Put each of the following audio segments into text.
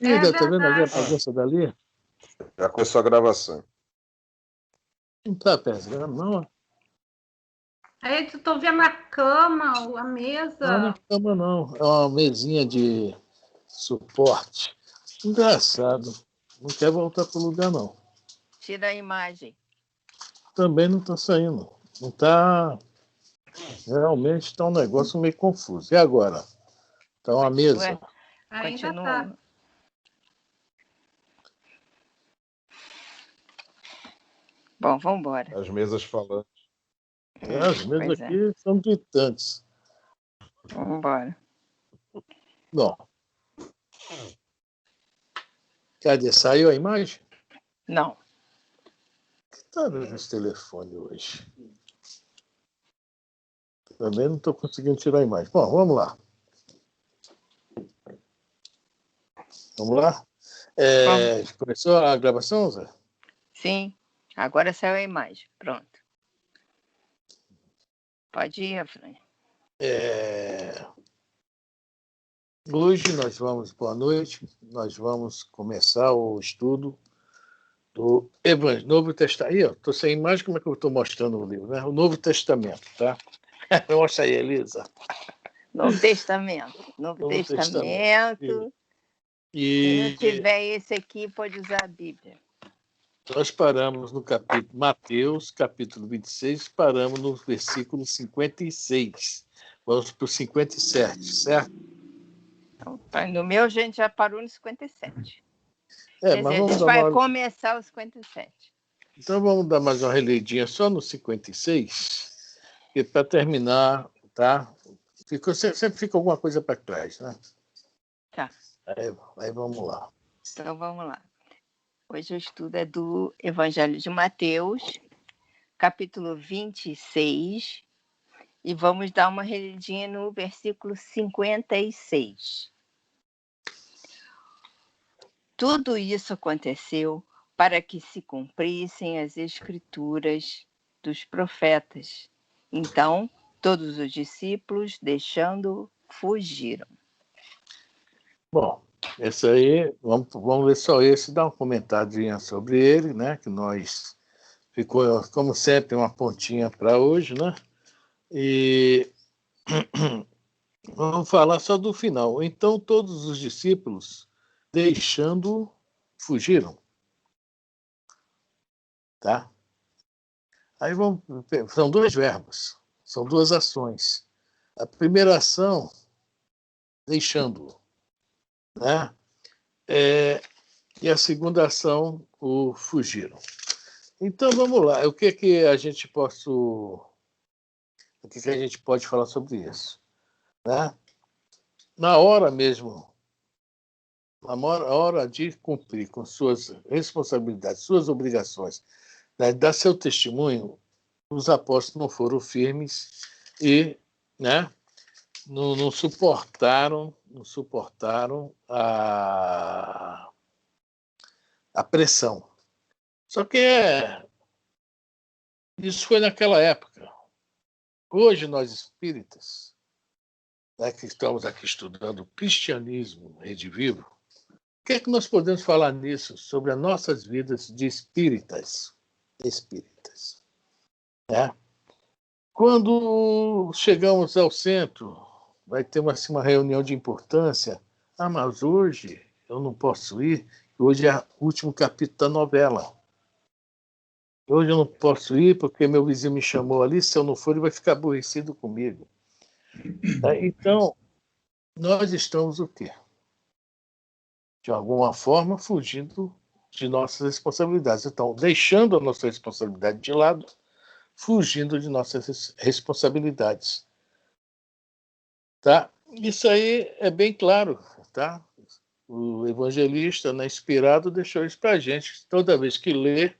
É Ida, tá vendo ali a verdade. bagunça dali? Já começou a gravação. Não tá pesando, não. Aí eu tô vendo a cama, a Não é mesa. cama, não. É uma mesinha de suporte. Engraçado. Não quer voltar pro lugar, não. Tira a imagem. Também não tá saindo. Não tá... Realmente está um negócio meio confuso. E agora? Tá uma mesa. Ainda Continua. tá. Bom, vamos embora. As mesas falando. As mesas Pois é. aqui são gritantes. Vamos embora. Bom. Cadê? Saiu a imagem? Não. Tá vendo esse telefone hoje? Também não estou conseguindo tirar a imagem. Bom, vamos lá. Vamos lá? Começou a gravação, Zé? Sim. Agora saiu a imagem. Pronto. Pode ir, Fran. Hoje nós vamos, boa noite, nós vamos começar o estudo do Novo Testamento. Aí, estou sem imagem, como é que eu estou mostrando o livro, né? O Novo Testamento, tá? Mostra aí, Elisa. Novo Testamento. Novo Testamento. Se não tiver esse aqui, pode usar a Bíblia. Nós paramos no capítulo Mateus, capítulo 26, paramos no versículo 56. Vamos para o 57, certo? Então, no meu, a gente já parou no 57. Mas Quer dizer, a vamos gente vai começar o 57. Então vamos dar mais uma reledinha só no 56, que para terminar, tá? Sempre fica alguma coisa para trás, né? Tá. Aí vamos lá. Então vamos lá. Hoje o estudo é do Evangelho de Mateus, capítulo 26, e vamos dar uma reledinha no versículo 56. Tudo isso aconteceu para que se cumprissem as escrituras dos profetas. Então, todos os discípulos, deixando-o, fugiram. Bom, esse aí, vamos ver só esse, dar uma comentadinha sobre ele, né? Que nós ficou, como sempre, uma pontinha para hoje, né? E vamos falar só do final. Então, todos os discípulos, deixando, fugiram. Tá? Aí são dois verbos, são duas ações. A primeira ação, deixando-o, né? E a segunda ação, o fugiram. Então, vamos lá. O que a gente pode falar sobre isso? Né? Na hora mesmo, na hora de cumprir com suas responsabilidades, suas obrigações, né, dar seu testemunho, os apóstolos não foram firmes e, né, não suportaram a pressão. Só que isso foi naquela época. Hoje, nós espíritas, né, que estamos aqui estudando o cristianismo Rede Vivo, o que é que nós podemos falar nisso, sobre as nossas vidas de espíritas? Né? Quando chegamos ao centro, vai ter uma reunião de importância. Mas hoje eu não posso ir, hoje é o último capítulo da novela. Hoje eu não posso ir porque meu vizinho me chamou ali, se eu não for ele vai ficar aborrecido comigo. Então, nós estamos o quê? De alguma forma, fugindo de nossas responsabilidades. Então, deixando a nossa responsabilidade de lado, fugindo de nossas responsabilidades. Tá? Isso aí é bem claro, tá? O evangelista, né, inspirado, deixou isso para a gente, toda vez que lê,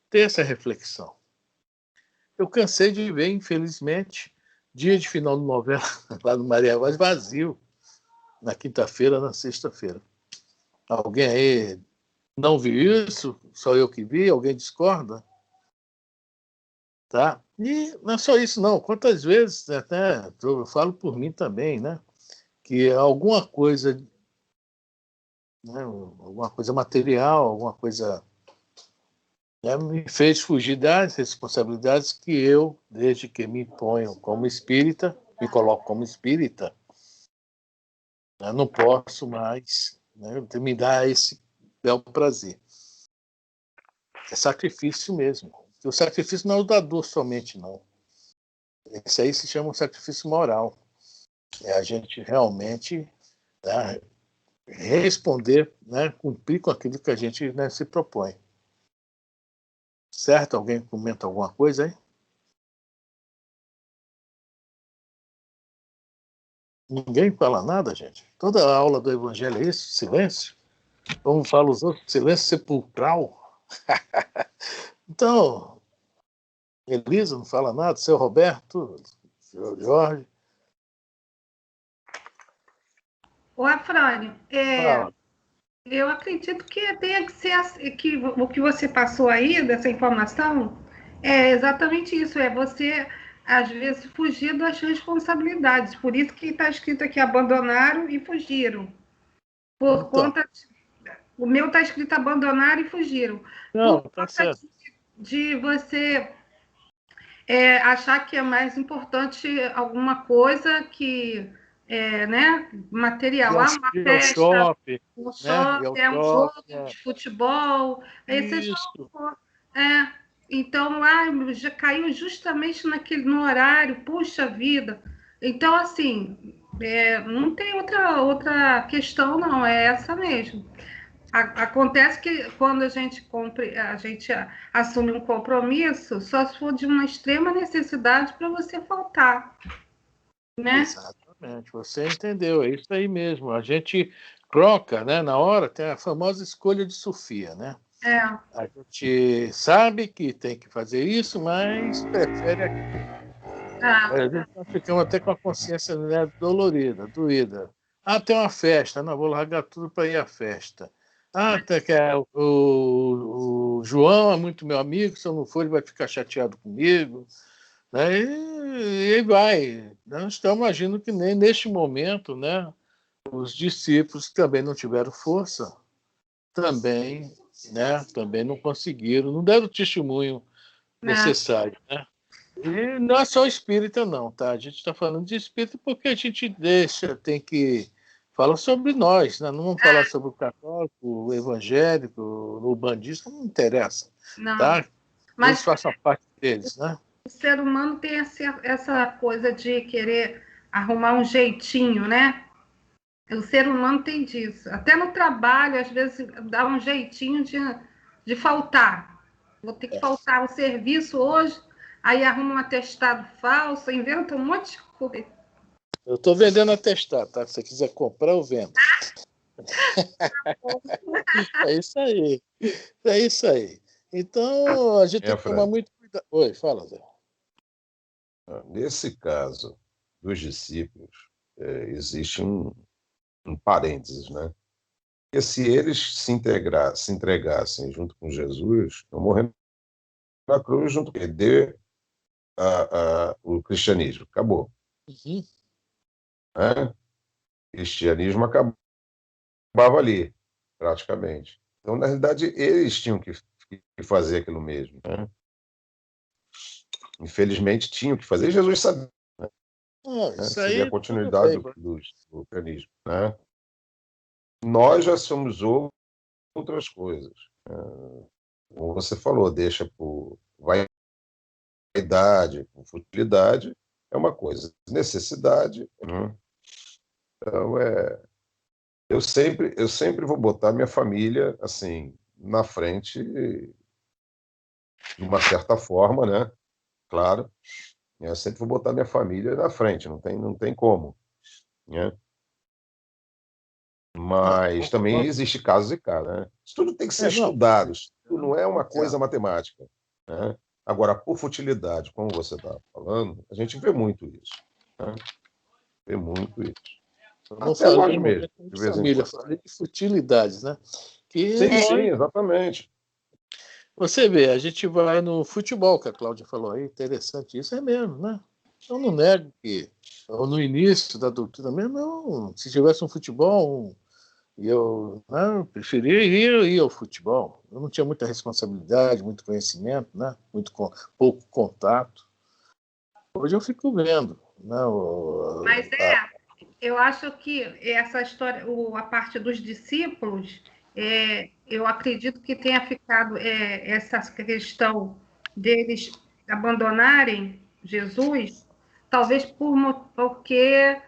ter essa reflexão. Eu cansei de ver, infelizmente, dia de final de novela, lá no Maria Vaz, vazio, na quinta-feira, na sexta-feira. Alguém aí não viu isso? Só eu que vi? Alguém discorda? Tá? E não é só isso, não. Quantas vezes, até eu falo por mim também, né? Que alguma coisa né, alguma coisa material, alguma coisa, né, me fez fugir das responsabilidades que eu, desde que me ponho como espírita, me coloco como espírita, né, não posso mais, né, me dar esse bel prazer. É sacrifício mesmo. O sacrifício não é o da dor somente, não. Esse aí se chama um sacrifício moral. É a gente realmente, né, responder, né, cumprir com aquilo que a gente, né, se propõe. Certo? Alguém comenta alguma coisa aí? Ninguém fala nada, gente. Toda a aula do Evangelho é isso? Silêncio? Como falam os outros, silêncio sepulcral. Então, Elisa não fala nada, seu Roberto, seu Jorge. Ô, Afrânio, Fala. eu acredito que tenha que ser que o que você passou aí, dessa informação, é exatamente isso, é você, às vezes, fugir das responsabilidades. Por isso que está escrito aqui, abandonaram e fugiram. Por Então, conta... O meu está escrito abandonaram e fugiram. não, Por tá conta certo. de você achar que é mais importante alguma coisa que, né, material. Uma Ir ao festa, shopping, um né? Ir shopping, ao um jogo shopping, de futebol, aí seja o isso. que for. Então, já caiu justamente no horário, puxa vida. Então, assim, não tem outra questão, não, é essa mesmo. Acontece que quando a gente assume um compromisso, só se for de uma extrema necessidade para você faltar, né? Exatamente, você entendeu, é isso aí mesmo. A gente troca, né? Na hora tem a famosa escolha de Sofia, né? É, A gente sabe que tem que fazer isso, mas prefere aquilo. é, Às vezes nós ficamos até com a consciência, né, dolorida, doída. Ah, tem uma festa, não, vou largar tudo para ir à festa. Ah, até que o João é muito meu amigo, se eu não for, ele vai ficar chateado comigo. Né? E aí vai. Nós estamos agindo que nem neste momento, né? Os discípulos que também não tiveram força, também, né? Também não conseguiram, não deram o testemunho é. necessário, né? E não é só espírita, não, tá? A gente está falando de espírita porque a gente tem que falar sobre nós, né? Não vamos falar sobre o católico, o evangélico, o bandista, não interessa, Não. tá? Eles Mas façam parte deles, né? o ser humano tem essa coisa de querer arrumar um jeitinho, né? O ser humano tem disso. Até no trabalho, às vezes, dá um jeitinho de faltar. Vou ter que faltar o serviço hoje, aí arruma um atestado falso, inventa um monte de coisa. Eu estou vendendo atestado, tá? Se você quiser comprar, eu vendo. É isso aí. É isso aí. Então, a gente tem que tomar Fred, muito cuidado. Oi, fala, Zé. nesse caso dos discípulos, existe um parênteses, né? Porque se eles se entregassem junto com Jesus, eu morrendo na cruz junto com ele, o cristianismo, acabou. Uhum. Né? O cristianismo acabava ali, praticamente. Então, na realidade, eles tinham que fazer aquilo mesmo. Né? Infelizmente, tinham que fazer. E Jesus sabia, né? Isso Seria a aí, tudo continuidade bem. do cristianismo. Né? Nós já somos outras coisas. Como você falou, deixa por vaidade, por futilidade, é uma coisa. Necessidade, né? Então, eu sempre vou botar minha família assim na frente, de uma certa forma, né? Claro, eu sempre vou botar minha família na frente, não tem como, né? Não, Mas também existe casos e casos, né? Isso tudo tem que ser não. estudado, isso tudo não é uma É, coisa matemática, né? Agora, por futilidade, como você está falando, a gente vê muito isso, né? Vê muito isso. eu não Até falei nós em mesmos, momento de de vez em família, quando. falei de futilidades, né? Que Sim, sim, nós, exatamente. você vê, a gente vai no futebol, que a Cláudia falou aí, interessante, isso é mesmo, né? Eu não nego que, ou no início da doutrina mesmo, não, se tivesse um futebol, E eu não, preferia ir ao futebol. Eu não tinha muita responsabilidade, muito conhecimento, né? Pouco contato. Hoje eu fico vendo. Né? Mas eu acho que essa história, a parte dos discípulos, eu acredito que tenha ficado essa questão deles abandonarem Jesus, talvez porque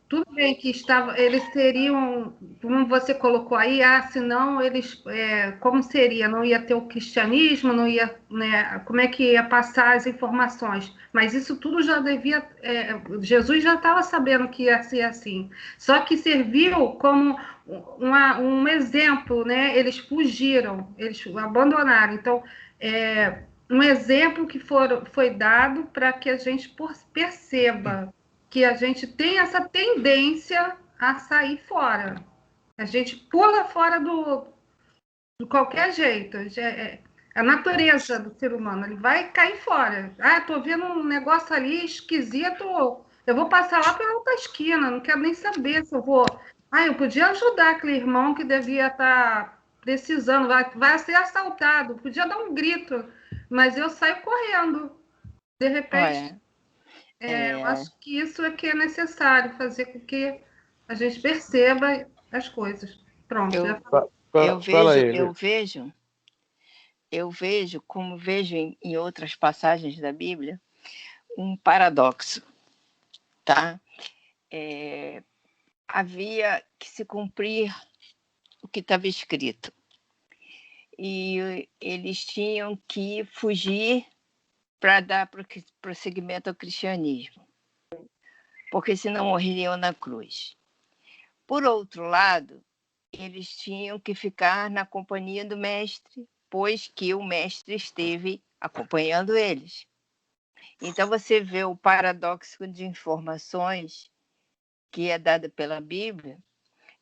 tudo bem que eles seriam, como você colocou aí, senão eles, como seria? Não ia ter o cristianismo, não ia, né, como é que ia passar as informações? Mas isso tudo já devia, Jesus já estava sabendo que ia ser assim. Só que serviu como um exemplo, né? Eles fugiram, eles abandonaram. Então, um exemplo que foi dado para que a gente perceba que a gente tem essa tendência a sair fora. A gente pula fora de qualquer jeito. A natureza do ser humano, ele vai cair fora. Tô vendo um negócio ali esquisito, eu vou passar lá pela outra esquina, não quero nem saber se eu vou. Eu podia ajudar aquele irmão que devia estar precisando, vai ser assaltado, podia dar um grito, mas eu saio correndo. De repente, Olha, eu acho que isso é que é necessário, fazer com que a gente perceba as coisas. Pronto, já falei. Fala aí. Eu vejo, como vejo em outras passagens da Bíblia, um paradoxo, tá? Havia que se cumprir o que estava escrito. E eles tinham que fugir para dar prosseguimento ao cristianismo, porque senão morreriam na cruz. Por outro lado, eles tinham que ficar na companhia do mestre, pois que o mestre esteve acompanhando eles. Então você vê o paradoxo de informações que é dada pela Bíblia,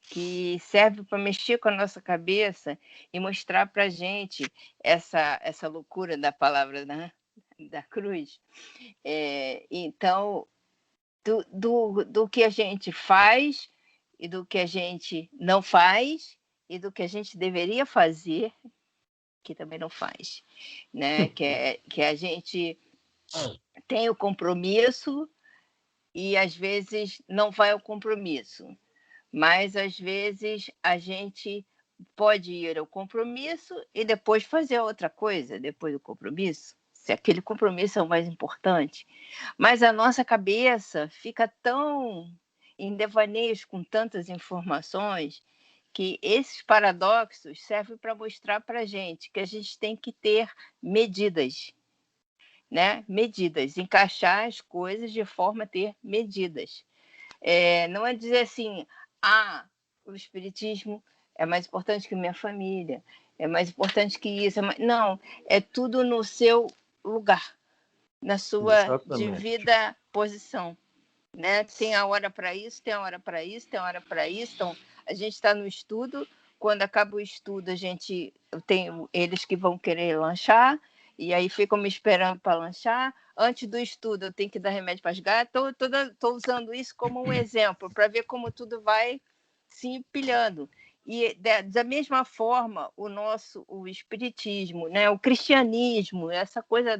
que serve para mexer com a nossa cabeça e mostrar para a gente essa loucura da palavra, né? Da cruz. Então, do que a gente faz e do que a gente não faz e do que a gente deveria fazer, que também não faz, né? Que a gente tem o compromisso e às vezes não vai ao compromisso, mas às vezes a gente pode ir ao compromisso e depois fazer outra coisa depois do compromisso, se aquele compromisso é o mais importante. Mas a nossa cabeça fica tão em devaneios com tantas informações que esses paradoxos servem para mostrar para a gente que a gente tem que ter medidas, né? Medidas, encaixar as coisas de forma a ter medidas. Não é dizer assim, o espiritismo é mais importante que minha família, é mais importante que isso. Não, é tudo no seu lugar, na sua devida posição. Né? Tem a hora para isso, tem a hora para isso, tem a hora para isso. Então, a gente está no estudo. Quando acaba o estudo, a gente tem eles que vão querer lanchar, e aí ficam me esperando para lanchar. Antes do estudo, eu tenho que dar remédio para as gatas. Estou usando isso como um exemplo, para ver como tudo vai se empilhando. E da mesma forma, o espiritismo, né? O cristianismo, essa coisa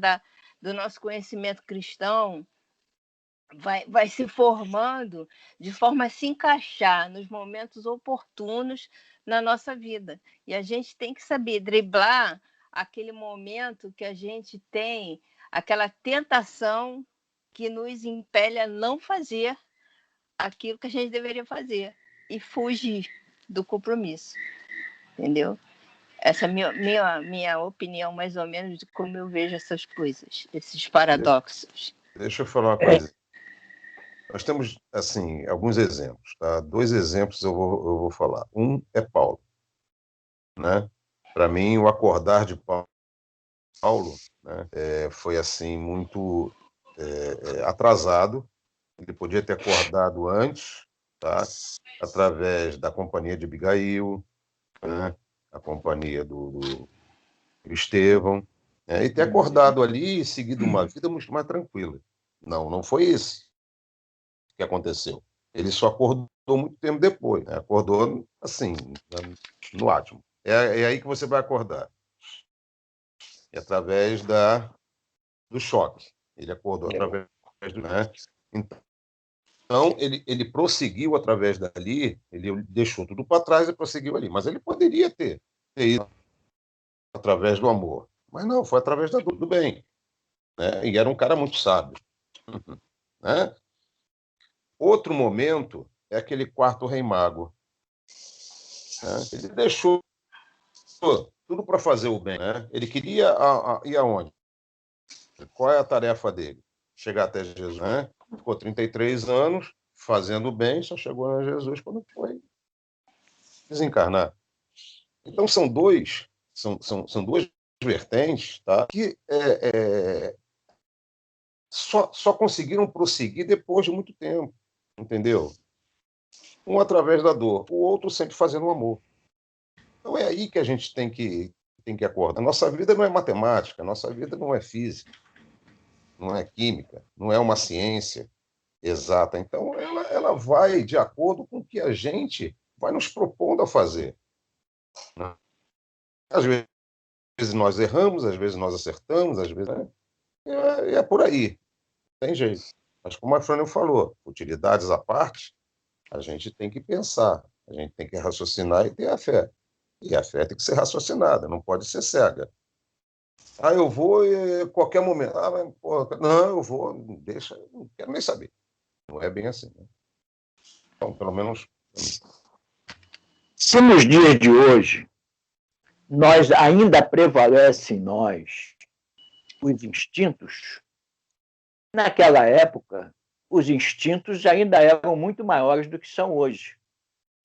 do nosso conhecimento cristão, vai se formando de forma a se encaixar nos momentos oportunos na nossa vida. E a gente tem que saber driblar aquele momento que a gente tem, aquela tentação que nos impele a não fazer aquilo que a gente deveria fazer e fugir do compromisso. Entendeu? Essa é a minha opinião, mais ou menos, de como eu vejo essas coisas, esses paradoxos. Deixa eu falar uma coisa. Nós temos, assim, alguns exemplos, tá? 2 exemplos eu vou falar. Um é Paulo, né? Para mim, o acordar de Paulo, né, foi, assim, muito atrasado. Ele podia ter acordado antes, tá? Através da companhia de Abigail, né? A companhia do Estevão, e ter acordado ali e seguido uma vida muito mais tranquila. Não foi isso que aconteceu. Ele só acordou muito tempo depois, né? Acordou assim, no átomo. É aí que você vai acordar. É através do choque. Ele acordou através do... Né? Então, ele prosseguiu através dali, ele deixou tudo para trás e prosseguiu ali. Mas ele poderia ter ido através do amor. Mas não, foi através da dor, do bem. Né? E era um cara muito sábio. Né? Outro momento é aquele quarto rei mago. Né? Ele deixou tudo para fazer o bem. Né? Ele queria ir aonde? Qual é a tarefa dele? Chegar até Jesus. Né? Ficou 33 anos fazendo o bem, só chegou a Jesus quando foi desencarnar. Então são duas vertentes, tá? Que só conseguiram prosseguir depois de muito tempo, entendeu? Um através da dor, o outro sempre fazendo o amor. Então é aí que a gente tem que acordar. A nossa vida não é matemática, a nossa vida não é física, não é química, não é uma ciência exata. Então ela vai de acordo com o que a gente vai nos propondo a fazer. Né? Às vezes nós erramos, às vezes nós acertamos, às vezes... Né? É por aí, tem jeito. Mas como a Frânio falou, utilidades à parte, a gente tem que pensar, a gente tem que raciocinar e ter a fé. E a fé tem que ser raciocinada, não pode ser cega. Eu vou em qualquer momento. Mas, pô, não, eu vou, deixa, não quero nem saber. Não é bem assim. Né? Então, pelo menos... Se nos dias de hoje nós ainda prevalecem em nós os instintos, naquela época os instintos ainda eram muito maiores do que são hoje.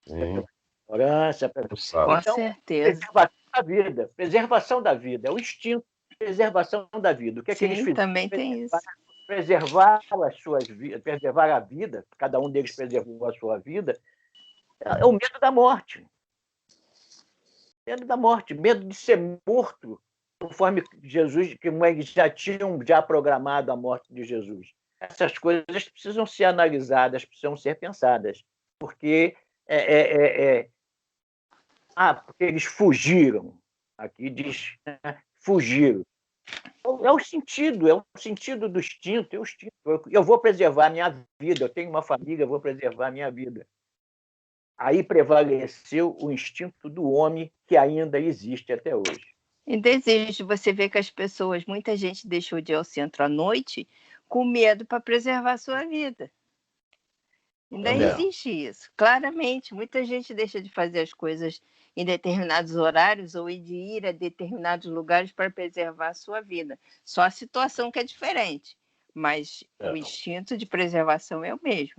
Sim. Com certeza. Preservação da vida, é o instinto de preservação da vida. O que é que eles fizeram? Também tem isso. Preservar as suas vidas, preservar a vida, cada um deles preservou a sua vida, é o medo da morte. Medo da morte, medo de ser morto, conforme Jesus, que já tinham programado a morte de Jesus. Essas coisas precisam ser analisadas, precisam ser pensadas, porque porque eles fugiram. Aqui diz, fugiram. É o sentido do instinto, é o instinto. Eu vou preservar a minha vida, eu tenho uma família, eu vou preservar a minha vida. Aí prevaleceu o instinto do homem que ainda existe até hoje. E desejo, você vê que as pessoas, muita gente deixou de ir ao centro à noite com medo para preservar a sua vida. Ainda existe isso. Claramente, muita gente deixa de fazer as coisas em determinados horários ou de ir a determinados lugares para preservar a sua vida. Só a situação que é diferente, mas o instinto de preservação é o mesmo.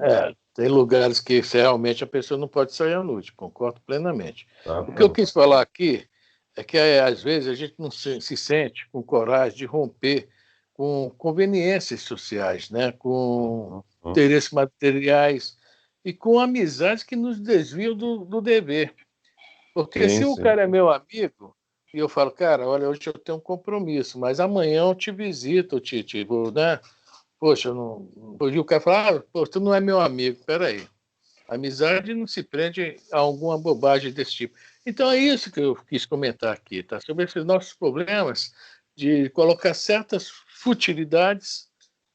Tem lugares que realmente a pessoa não pode sair à noite, concordo plenamente. O que eu quis falar aqui é que, às vezes, a gente não se sente com coragem de romper com conveniências sociais, né? Com interesses materiais e com amizades que nos desviam do dever. Porque se o cara é meu amigo, e eu falo, cara, olha, hoje eu tenho um compromisso, mas amanhã eu te visito, né? Poxa, hoje o cara fala, pô, tu não é meu amigo, peraí. A amizade não se prende a alguma bobagem desse tipo. Então é isso que eu quis comentar aqui, tá? Sobre esses nossos problemas de colocar certas futilidades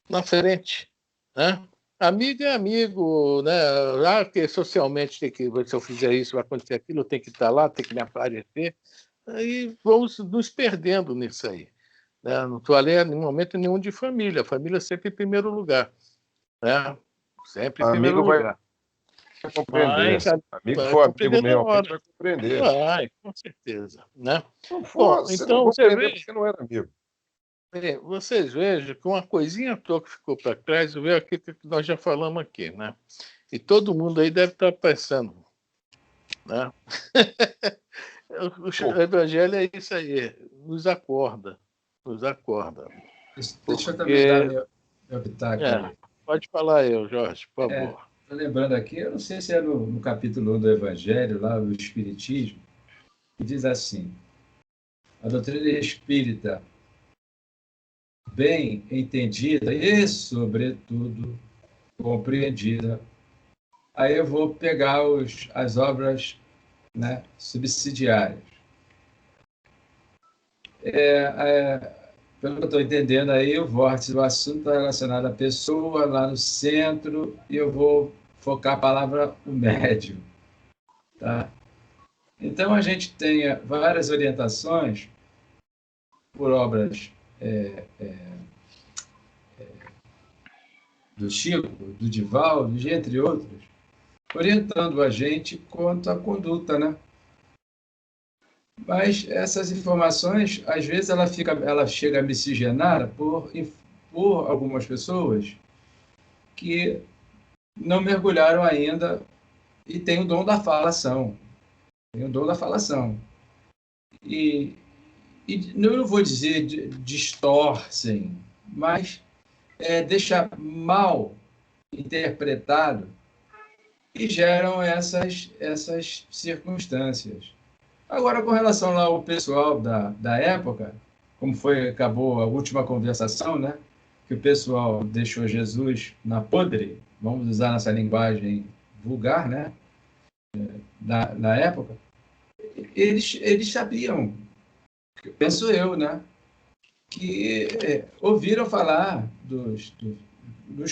na frente, né? Amigo é amigo, né? Que socialmente tem que, se eu fizer isso, vai acontecer aquilo, eu tenho que estar lá, tem que me aparecer. Aí vamos nos perdendo nisso aí. Né? Não estou ali em momento nenhum de família. A família sempre em primeiro lugar. Né? Sempre em primeiro lugar. Vai compreender. Amigo for amigo meu, vai compreender. Vai, com certeza. Né? Bom, então você vê porque não era amigo. Vocês vejam que uma coisinha à toa que ficou para trás, veio aquilo que nós já falamos aqui, né? E todo mundo aí deve estar pensando, né? O Evangelho é isso aí, nos acorda. Deixa eu também dar meu pitaco aí. Pode falar eu, Jorge, por favor. Estou lembrando aqui, eu não sei se é no capítulo 1 do Evangelho, lá do Espiritismo, que diz assim: a doutrina espírita, bem entendida e, sobretudo, compreendida, aí eu vou pegar as obras, né, subsidiárias. Pelo que eu estou entendendo aí, o vórtice do assunto está relacionado à pessoa lá no centro, e eu vou focar a palavra o médium. Tá? Então, a gente tem várias orientações por obras do Chico, do Divaldo, entre outros, orientando a gente quanto à conduta, né? Mas essas informações, às vezes, ela chega miscigenada por algumas pessoas que não mergulharam ainda e têm o dom da falação. Tem o dom da falação. E eu não vou dizer distorcem, mas deixa mal interpretado e geram essas circunstâncias. Agora, com relação lá ao pessoal da época, como acabou a última conversação, né? Que o pessoal deixou Jesus na podre, vamos usar nossa linguagem vulgar, né? Na época, eles sabiam, penso eu, né? Que ouviram falar dos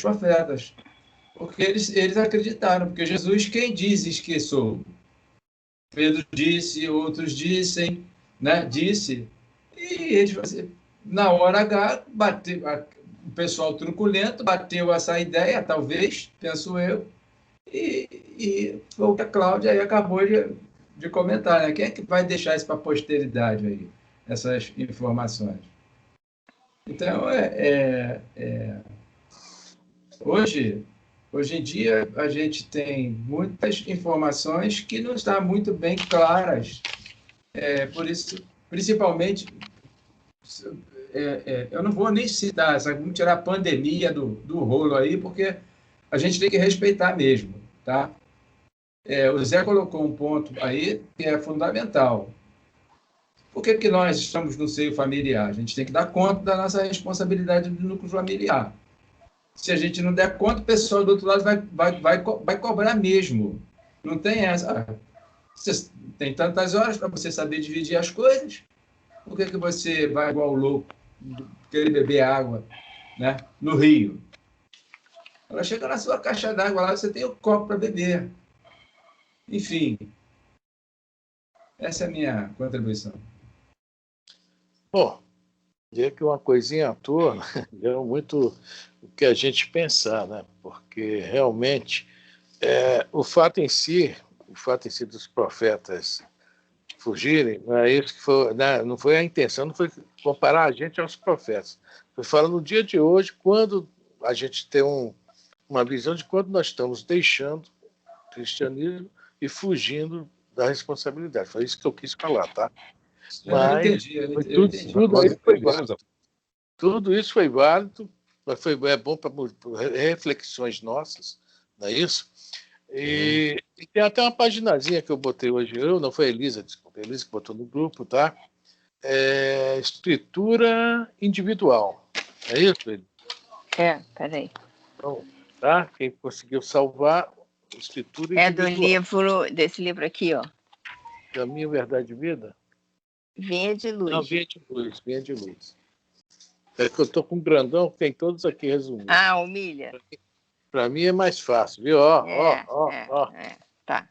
profetas, porque eles acreditaram, porque Jesus, quem dizes que sou? Pedro disse, outros dissem, né? Disse, e eles, na hora H, o pessoal truculento bateu essa ideia, talvez, penso eu, e foi o que a Cláudia aí acabou de comentar, né? Quem é que vai deixar isso para a posteridade aí, essas informações? Então, hoje em dia, a gente tem muitas informações que não estão muito bem claras. Por isso, principalmente, eu não vou nem citar, vamos tirar a pandemia do rolo aí, porque a gente tem que respeitar mesmo, tá? O Zé colocou um ponto aí que é fundamental. Por que nós estamos no seio familiar? A gente tem que dar conta da nossa responsabilidade do núcleo familiar. Se a gente não der conta, o pessoal do outro lado vai cobrar mesmo. Não tem essa. Você tem tantas horas para você saber dividir as coisas. Por que você vai igual louco, querer beber água, né, no rio? Ela chega na sua caixa d'água lá, você tem o copo para beber. Enfim, essa é a minha contribuição. Bom, diria que uma coisinha à toa deu muito o que a gente pensar, né? Porque realmente o fato em si dos profetas fugirem, não é isso que foi, né? Não foi a intenção, não foi comparar a gente aos profetas. Foi falar no dia de hoje, quando a gente tem uma visão de quando nós estamos deixando o cristianismo e fugindo da responsabilidade. Foi isso que eu quis falar, tá? Eu entendi. Tudo isso foi válido, mas é bom para reflexões nossas, não é isso? E tem até uma paginazinha que eu botei hoje, não foi a Elisa, desculpa, a Elisa que botou no grupo, tá? Escritura individual. É isso, Elisa? Peraí. Então, tá? Quem conseguiu salvar, escritura individual. Desse livro aqui, ó. Caminho, Verdade e Vida? Vinha de Luz. Não, Vinha de Luz. É que eu estou com um grandão que tem todos aqui resumidos. Humilha. Para mim é mais fácil, viu? Ó. Tá.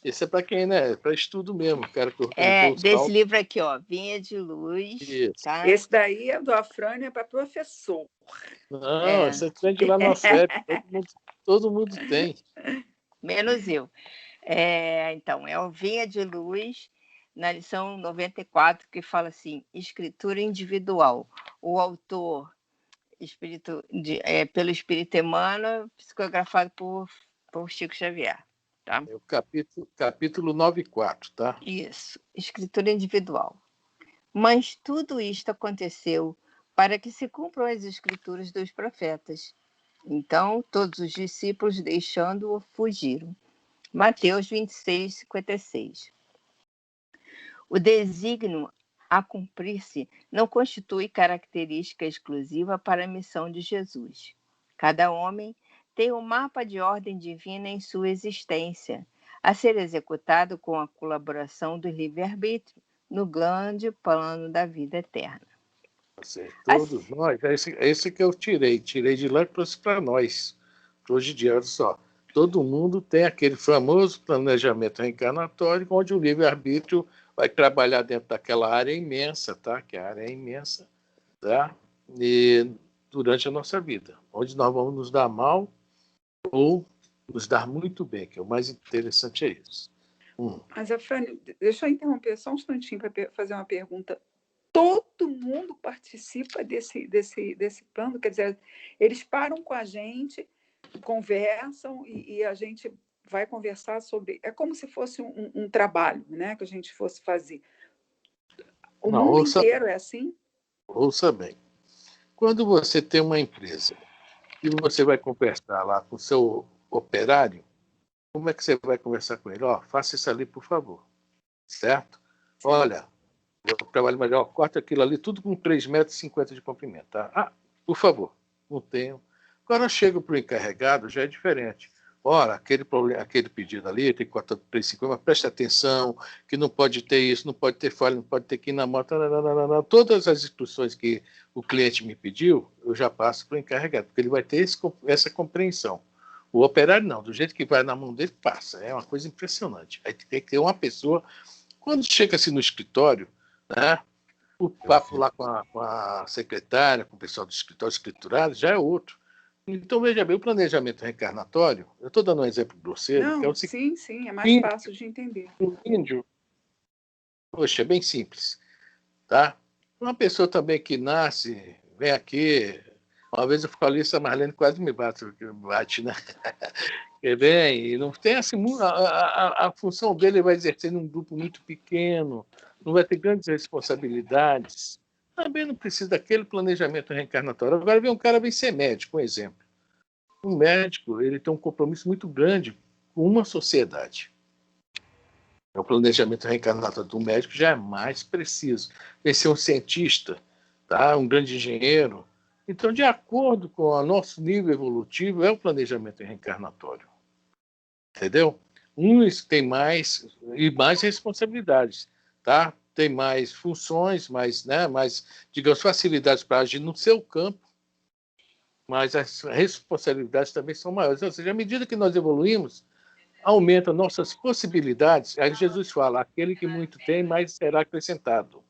Isso é para quem, né? Para estudo mesmo. Quero que desse livro aqui, ó. Vinha de Luz. Isso. Tá? Esse daí é do Afrânio, é para professor. Não, esse aqui é de lá na FEB. Todo mundo tem. Menos eu. Então, é o Vinha de Luz, na lição 94, que fala assim, escritura individual. O autor, pelo Espírito Emmanuel, psicografado por Chico Xavier. Tá? É o capítulo 94, tá? Isso, escritura individual. Mas tudo isto aconteceu para que se cumpram as escrituras dos profetas. Então, todos os discípulos, deixando-o, fugiram. Mateus 26, 56. O desígnio a cumprir-se não constitui característica exclusiva para a missão de Jesus. Cada homem tem um mapa de ordem divina em sua existência, a ser executado com a colaboração do livre-arbítrio no grande plano da vida eterna. Todos nós, esse que eu tirei de lá e trouxe para nós. Hoje em dia, olha só, todo mundo tem aquele famoso planejamento reencarnatório, onde o livre-arbítrio vai trabalhar dentro daquela área imensa, tá? Que a área é imensa, tá? E durante a nossa vida, onde nós vamos nos dar mal ou nos dar muito bem, que é o mais interessante é isso. Mas, Afrânio, deixa eu interromper só um instantinho para fazer uma pergunta. Todo mundo participa desse plano? Quer dizer, eles param com a gente, conversam e a gente vai conversar sobre... É como se fosse um trabalho, né, que a gente fosse fazer. O mundo inteiro é assim? Ouça bem. Quando você tem uma empresa e você vai conversar lá com o seu operário, como é que você vai conversar com ele? Faça isso ali, por favor. Certo? Olha, eu trabalho melhor, corta aquilo ali, tudo com 3,50 metros de comprimento. Tá? Por favor, não tenho. Agora chego para o encarregado, já é diferente. Ora, aquele pedido ali, tem que cortar 3,50, mas preste atenção, que não pode ter isso, não pode ter falha, não pode ter que ir na moto. Todas as instruções que o cliente me pediu, eu já passo para o encarregado, porque ele vai ter essa compreensão. O operário não, do jeito que vai na mão dele, passa. É uma coisa impressionante. Aí tem que ter uma pessoa... Quando chega assim no escritório, né, o papo lá com a secretária, com o pessoal do escritório escriturado, já é outro. Então, veja bem, o planejamento reencarnatório, eu estou dando um exemplo grosseiro, Não, que é o seguinte, sim, é mais fácil de entender. O índio, poxa, é bem simples, tá? Uma pessoa também que nasce, vem aqui, uma vez eu falei isso, a Marlene quase me bate, né? Que vem, e não tem assim, a função dele vai exercer num grupo muito pequeno, não vai ter grandes responsabilidades. Também não precisa daquele planejamento reencarnatório. Agora vem um cara vem ser médico, um exemplo. Um médico, ele tem um compromisso muito grande com uma sociedade. O planejamento reencarnatório do médico já é mais preciso. Vem ser um cientista, tá? Um grande engenheiro. Então, de acordo com o nosso nível evolutivo, é o planejamento reencarnatório. Entendeu? Uns têm mais responsabilidades, tá? Tem mais funções, mais, digamos, facilidades para agir no seu campo, mas as responsabilidades também são maiores. Ou seja, à medida que nós evoluímos, aumenta nossas possibilidades. Aí Jesus fala, aquele que muito tem, mais será acrescentado.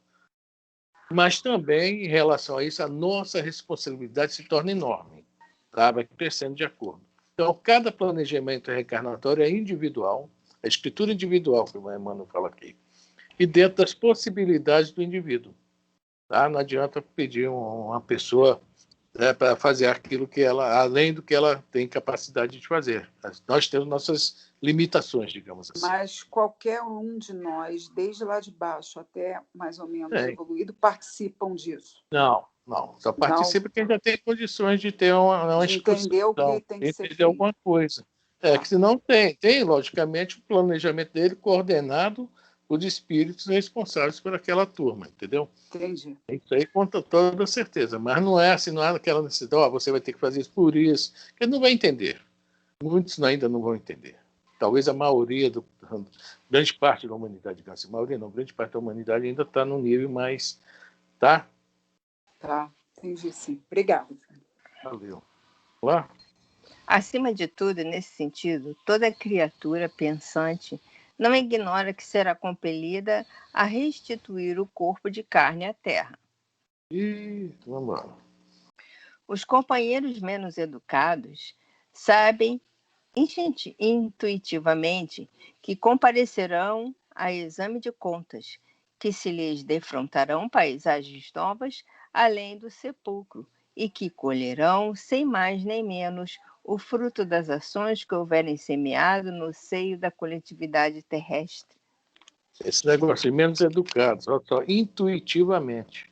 Mas também, em relação a isso, a nossa responsabilidade se torna enorme, tá? Vai crescendo de acordo. Então, cada planejamento reencarnatório é individual, a escritura individual, que o Emmanuel fala aqui, e dentro das possibilidades do indivíduo. Tá? Não adianta pedir uma pessoa para fazer aquilo que ela, além do que ela tem capacidade de fazer. Nós temos nossas limitações, digamos assim. Mas qualquer um de nós, desde lá de baixo até mais ou menos evoluído, participam disso? Não. Só participa quem já tem condições de ter uma entender o que tem que ser feito. Alguma coisa. Que senão tem, logicamente, o planejamento dele coordenado por espíritos responsáveis por aquela turma, entendeu? Entendi. Isso aí com toda certeza. Mas não é assim, não é aquela necessidade, você vai ter que fazer isso por isso, que ele não vai entender. Muitos ainda não vão entender. Talvez a maioria, grande parte da humanidade, digamos assim, maioria não, grande parte da humanidade ainda está no nível mais, tá? Tá, entendi sim. Obrigada. Valeu. Lá? Acima de tudo, nesse sentido, toda criatura pensante não ignora que será compelida a restituir o corpo de carne à terra. Vamos lá. Os companheiros menos educados sabem intuitivamente que comparecerão a exame de contas, que se lhes defrontarão paisagens novas além do sepulcro, e que colherão, sem mais nem menos, o fruto das ações que houverem semeado no seio da coletividade terrestre. Esse negócio de menos educados, só intuitivamente.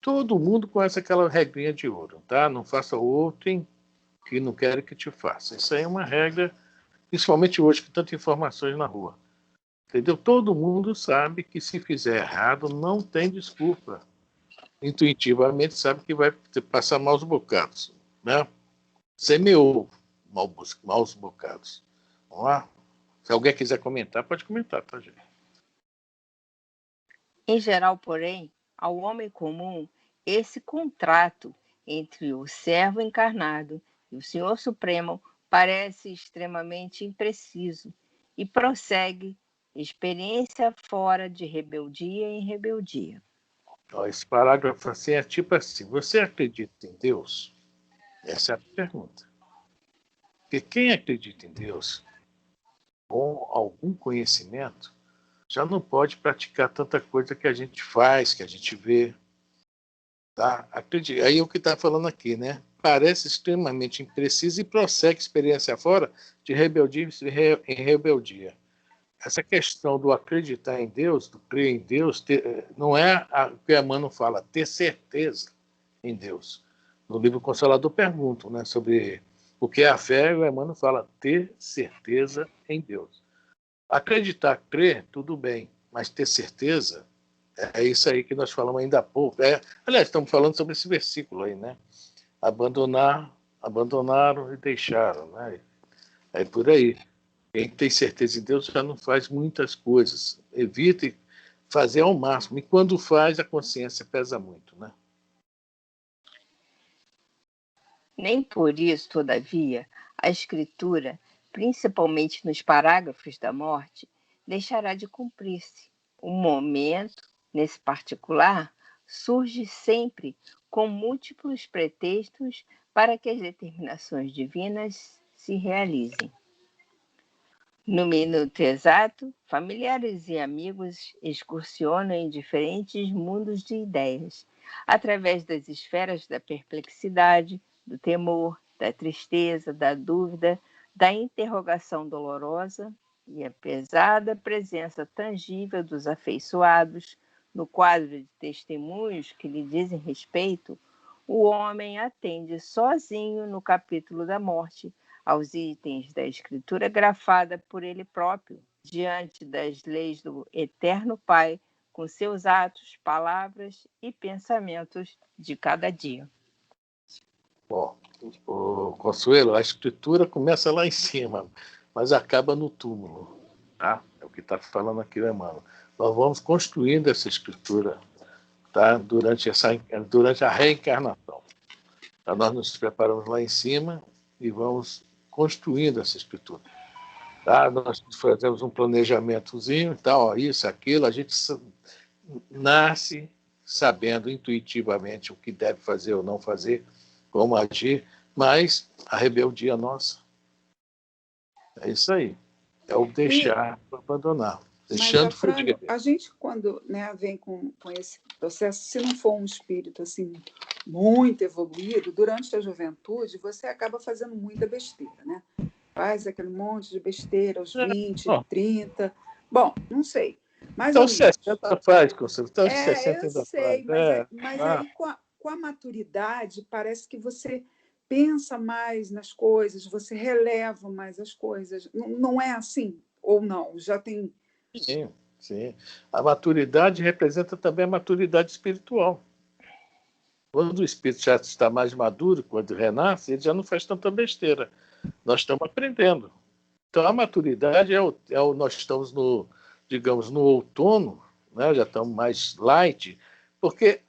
Todo mundo conhece aquela regrinha de ouro, tá? Não faça outrem que não quer que te faça. Isso aí é uma regra, principalmente hoje, com tantas informações na rua. Entendeu? Todo mundo sabe que se fizer errado, não tem desculpa. Intuitivamente sabe que vai passar maus bocados, né? semeou maus bocados. Vamos lá? Se alguém quiser comentar, pode comentar, tá, gente? Em geral, porém, ao homem comum, esse contrato entre o servo encarnado e o Senhor Supremo parece extremamente impreciso e prossegue experiência fora de rebeldia em rebeldia. Esse parágrafo assim é tipo assim: você acredita em Deus? Essa é a pergunta. Porque quem acredita em Deus, com algum conhecimento, já não pode praticar tanta coisa que a gente faz, que a gente vê. Tá? Aí é o que está falando aqui, né? Parece extremamente impreciso e prossegue experiência fora de rebeldia em rebeldia. Essa questão do acreditar em Deus, do crer em Deus, não é o que Emmanuel fala, ter certeza em Deus. No livro Consolador perguntam, né, sobre o que é a fé, e o Emmanuel fala ter certeza em Deus. Acreditar, crer, tudo bem, mas ter certeza, é isso aí que nós falamos ainda há pouco. Aliás, estamos falando sobre esse versículo aí, né? Abandonaram e deixaram, né? É por aí. Quem tem certeza em Deus já não faz muitas coisas. Evite fazer ao máximo. E quando faz, a consciência pesa muito, né? Nem por isso, todavia, a Escritura, principalmente nos parágrafos da morte, deixará de cumprir-se. O momento, nesse particular, surge sempre com múltiplos pretextos para que as determinações divinas se realizem. No minuto exato, familiares e amigos excursionam em diferentes mundos de ideias, através das esferas da perplexidade, do temor, da tristeza, da dúvida, da interrogação dolorosa e a pesada presença tangível dos afeiçoados, no quadro de testemunhos que lhe dizem respeito, o homem atende sozinho no capítulo da morte aos itens da escritura grafada por ele próprio, diante das leis do Eterno Pai, com seus atos, palavras e pensamentos de cada dia. Bom, o Consuelo, a escritura começa lá em cima, mas acaba no túmulo, tá? É o que está falando aqui o Emmanuel. Nós vamos construindo essa escritura, tá? Durante a reencarnação. Então, nós nos preparamos lá em cima e vamos construindo essa escritura. Tá? Nós fazemos um planejamentozinho, tá? Ó, isso, aquilo, a gente nasce sabendo intuitivamente o que deve fazer ou não fazer, como agir, mas a rebeldia nossa é isso aí, é o deixar, abandonar, deixando fugir. A gente, quando, né, vem com esse processo, se não for um espírito assim muito evoluído, durante a juventude, você acaba fazendo muita besteira, né? Faz aquele monte de besteira aos 20, 30. Bom, não sei. Então, 60 faz, Conselho. Então, 60 eu sei, mas aí com a maturidade, parece que você pensa mais nas coisas, você releva mais as coisas. Não é assim? Ou não? Já tem... Sim, sim. A maturidade representa também a maturidade espiritual. Quando o espírito já está mais maduro, quando renasce, ele já não faz tanta besteira. Nós estamos aprendendo. Então, a maturidade nós estamos digamos, no outono, né? Já estamos mais light, porque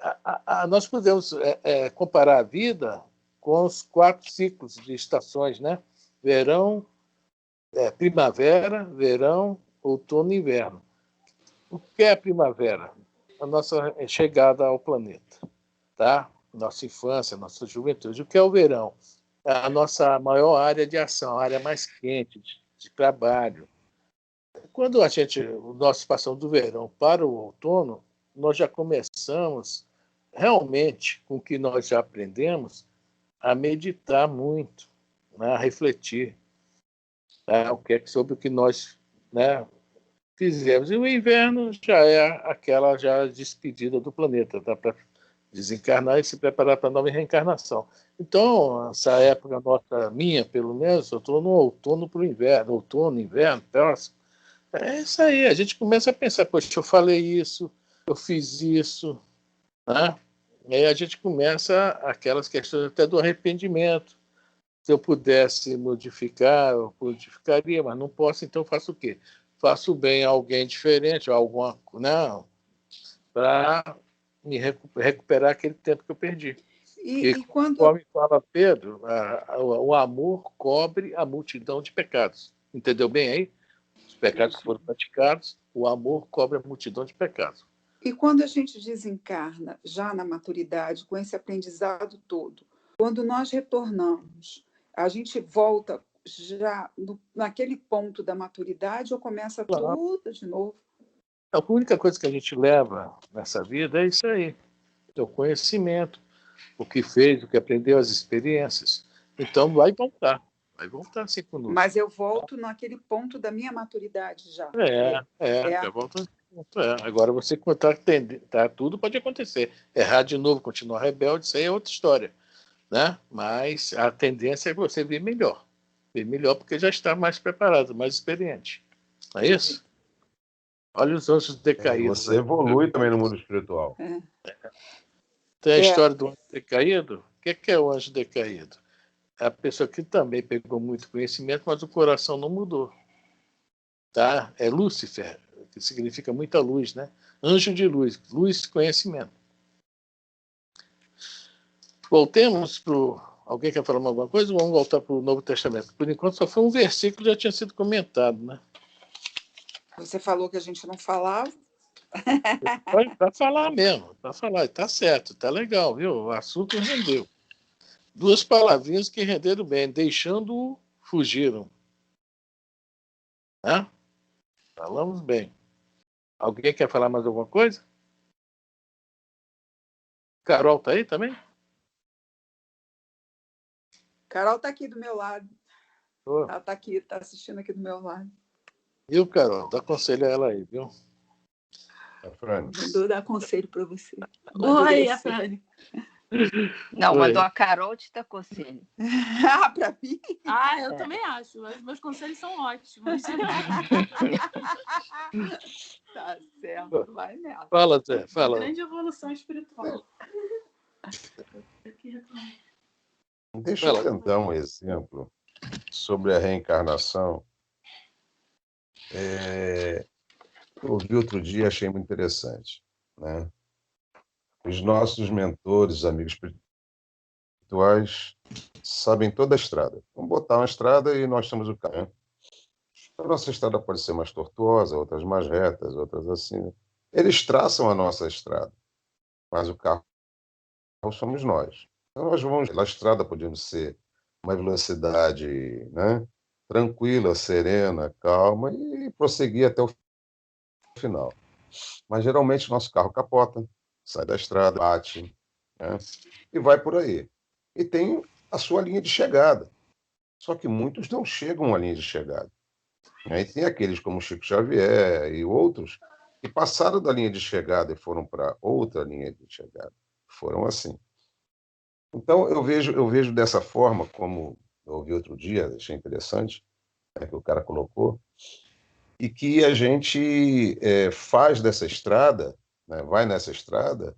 nós podemos comparar a vida com os 4 ciclos de estações, né? Verão, primavera, verão, outono e inverno. O que é a primavera? A nossa chegada ao planeta, tá? Nossa infância, nossa juventude. O que é o verão? A nossa maior área de ação, a área mais quente de trabalho. Quando nós passamos do verão para o outono, nós já começamos realmente, com o que nós já aprendemos, a meditar muito, né, a refletir, né, sobre o que nós, né, fizemos. E o inverno já é aquela despedida do planeta, tá, para desencarnar e se preparar para a nova reencarnação. Então, essa época minha, pelo menos, eu estou no outono para o inverno, outono, inverno, próximo. É isso aí, a gente começa a pensar, poxa, eu falei isso, eu fiz isso, né? E aí a gente começa aquelas questões até do arrependimento. Se eu pudesse modificar, eu modificaria, mas não posso, então faço o quê? Faço bem a alguém diferente, alguma, não, para me recuperar aquele tempo que eu perdi. E quando... Conforme fala Pedro, o amor cobre a multidão de pecados. Entendeu bem aí? Os pecados que foram praticados, o amor cobre a multidão de pecados. E quando a gente desencarna, já na maturidade, com esse aprendizado todo, quando nós retornamos, a gente volta já naquele ponto da maturidade ou começa tudo de novo? A única coisa que a gente leva nessa vida é isso aí. É o conhecimento, o que fez, o que aprendeu, as experiências. Então vai voltar sim conosco. Mas eu volto naquele ponto da minha maturidade já. Já volta. Agora você tá, tudo pode acontecer. Errar de novo, continuar rebelde, isso aí é outra história, né? Mas a tendência é você vir melhor porque já está mais preparado, mais experiente. Não é isso? Olha os anjos decaídos. Você evolui também no mundo espiritual. Tem a história do anjo decaído. O que é o anjo decaído? É a pessoa que também pegou muito conhecimento, mas o coração não mudou. Tá? É Lúcifer, que significa muita luz, né? Anjo de luz, luz de conhecimento. Voltemos para o... Alguém quer falar alguma coisa? Vamos voltar para o Novo Testamento. Por enquanto só foi um versículo que já tinha sido comentado, né? Você falou que a gente não falava. Para falar mesmo, para falar. Tá certo, tá legal, viu? O assunto rendeu. 2 palavrinhas que renderam bem. Deixando-o, fugiram. Né? Falamos bem. Alguém quer falar mais alguma coisa? Carol tá aí também? Carol está aqui do meu lado. Oh. Ela está aqui, está assistindo aqui do meu lado. Viu, Carol? Dá conselho a ela aí, viu? Mandou dar conselho para você. Oi, a Frane. Não, mandou a Carol te dar conselho. Para mim? Eu também acho. Mas meus conselhos são ótimos. Tá certo, vai nela. Fala, Zé, fala. Grande evolução espiritual. Deixa eu tentar um exemplo sobre a reencarnação. Eu ouvi outro dia, achei muito interessante, né? Os nossos mentores, amigos espirituais, sabem toda a estrada. Vamos botar uma estrada e nós temos o caminho. A nossa estrada pode ser mais tortuosa, outras mais retas, outras assim. Eles traçam a nossa estrada, mas o carro somos nós. Então nós vamos pela estrada, podemos ser uma velocidade, né, tranquila, serena, calma e prosseguir até o final. Mas geralmente nosso carro capota, sai da estrada, bate, né, e vai por aí. E tem a sua linha de chegada. Só que muitos não chegam à linha de chegada. Aí tem aqueles como Chico Xavier e outros que passaram da linha de chegada e foram para outra linha de chegada. Foram assim. Então, eu vejo dessa forma, como eu ouvi outro dia, achei interessante, que o cara colocou, e que a gente faz dessa estrada, né, vai nessa estrada,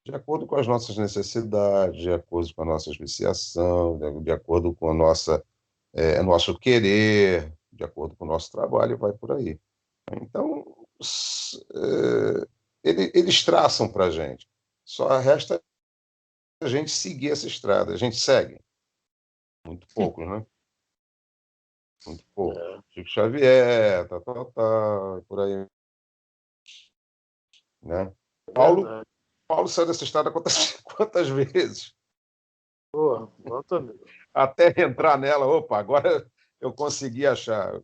de acordo com as nossas necessidades, de acordo com a nossa viciação, de acordo com a nosso querer, de acordo com o nosso trabalho, vai por aí. Então, eles traçam para a gente. Só resta a gente seguir essa estrada. A gente segue. Muito poucos, né? Muito pouco. Chico Xavier, por aí. Né? Paulo saiu dessa estrada quantas vezes? Porra, até entrar nela, opa, agora eu consegui achar.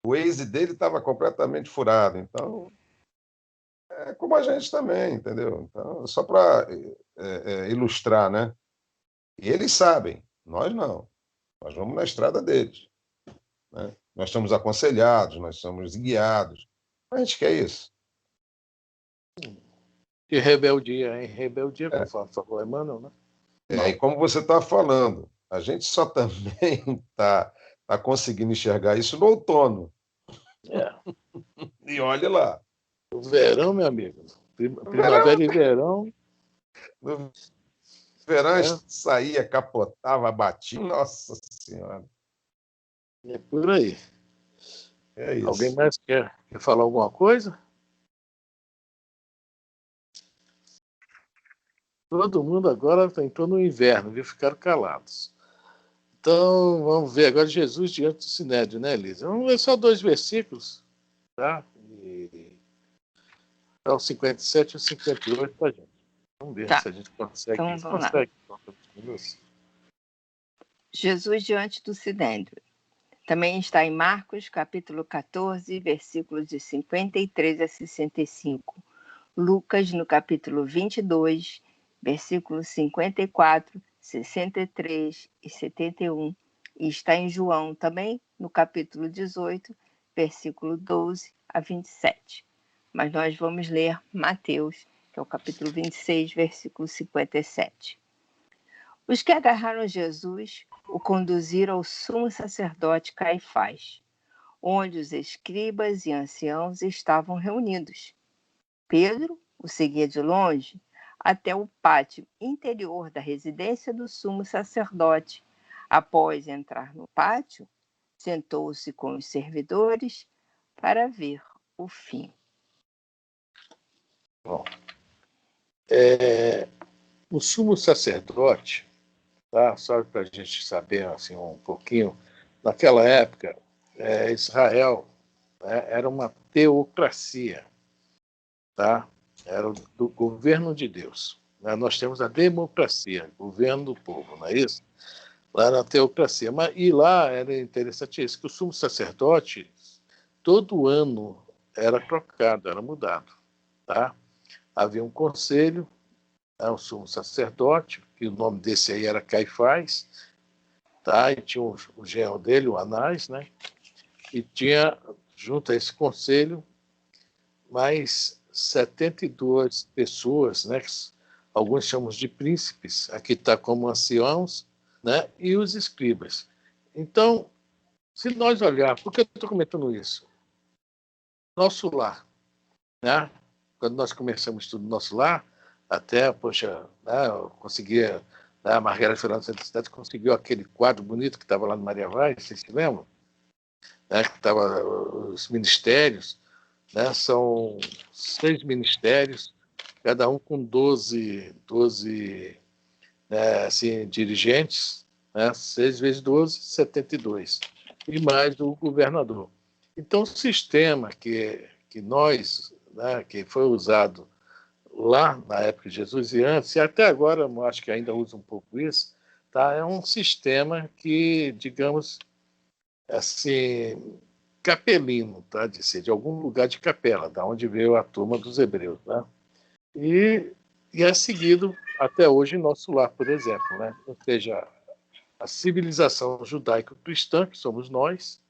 O Waze dele estava completamente furado, então é como a gente também, entendeu? Então, só para ilustrar, né? E eles sabem, nós não. Nós vamos na estrada deles. Né? Nós estamos aconselhados, nós somos guiados. A gente quer isso. E rebeldia, hein? Rebeldia, por favor, Emmanuel, né? E como você está falando, a gente só também está conseguindo enxergar isso no outono. E olha lá. O verão, meu amigo. Primavera e verão. No verão saía, capotava, batia. Nossa Senhora. É por aí. É isso. Alguém mais quer falar alguma coisa? Todo mundo agora entrou no inverno, viu? Ficaram calados. Então, vamos ver agora Jesus diante do Sinédrio, né, Elisa? Vamos ver só 2 versículos, tá? Tá o 57 e o 58 para a gente. Vamos ver Tá. se a gente consegue. Então, vamos lá. Consegue. Jesus diante do Sinédrio. Também está em Marcos, capítulo 14, versículos de 53 a 65. Lucas, no capítulo 22, versículos 54, 63 e 71. E está em João também, no capítulo 18, versículo 12 a 27. Mas nós vamos ler Mateus, que é o capítulo 26, versículo 57. Os que agarraram Jesus o conduziram ao sumo sacerdote Caifás, onde os escribas e anciãos estavam reunidos. Pedro o seguia de longe até o pátio interior da residência do sumo sacerdote. Após entrar no pátio, sentou-se com os servidores para ver o fim. Bom, o sumo sacerdote, tá? Só para a gente saber assim, um pouquinho, naquela época, Israel, né, era uma teocracia, tá? Era do governo de Deus. Né? Nós temos a democracia, governo do povo, não é isso? Lá na teocracia. E lá era interessante isso, que o sumo sacerdote, todo ano, era trocado, era mudado. Tá? Havia um conselho, o sumo sacerdote, que o nome desse aí era Caifás, tá? E tinha o genro dele, o Anás, né? E tinha, junto a esse conselho, mais 72 pessoas, né? Alguns chamamos de príncipes, aqui está como anciãos, né? E os escribas. Então, se nós olharmos, por que eu estou comentando isso? Nosso lar, né? Quando nós começamos tudo no nosso lar, até, poxa, né, eu conseguia, né, a Margarida Fernandes da Cidade conseguiu aquele quadro bonito que estava lá no Maria Vaz, vocês se lembram? Né, que estava os ministérios, né, são 6 ministérios, cada um com 12 né, assim, dirigentes, né, 6 vezes 12, 72, e mais o governador. Então, o sistema que nós, né, que foi usado lá na época de Jesus e antes, e até agora eu acho que ainda usa um pouco isso, tá? É um sistema que, digamos, assim, capelino, tá? De ser de algum lugar de capela, da onde veio a turma dos hebreus, né? E é seguido até hoje em nosso lar, por exemplo, né? Ou seja, a civilização judaico-cristã, que somos nós,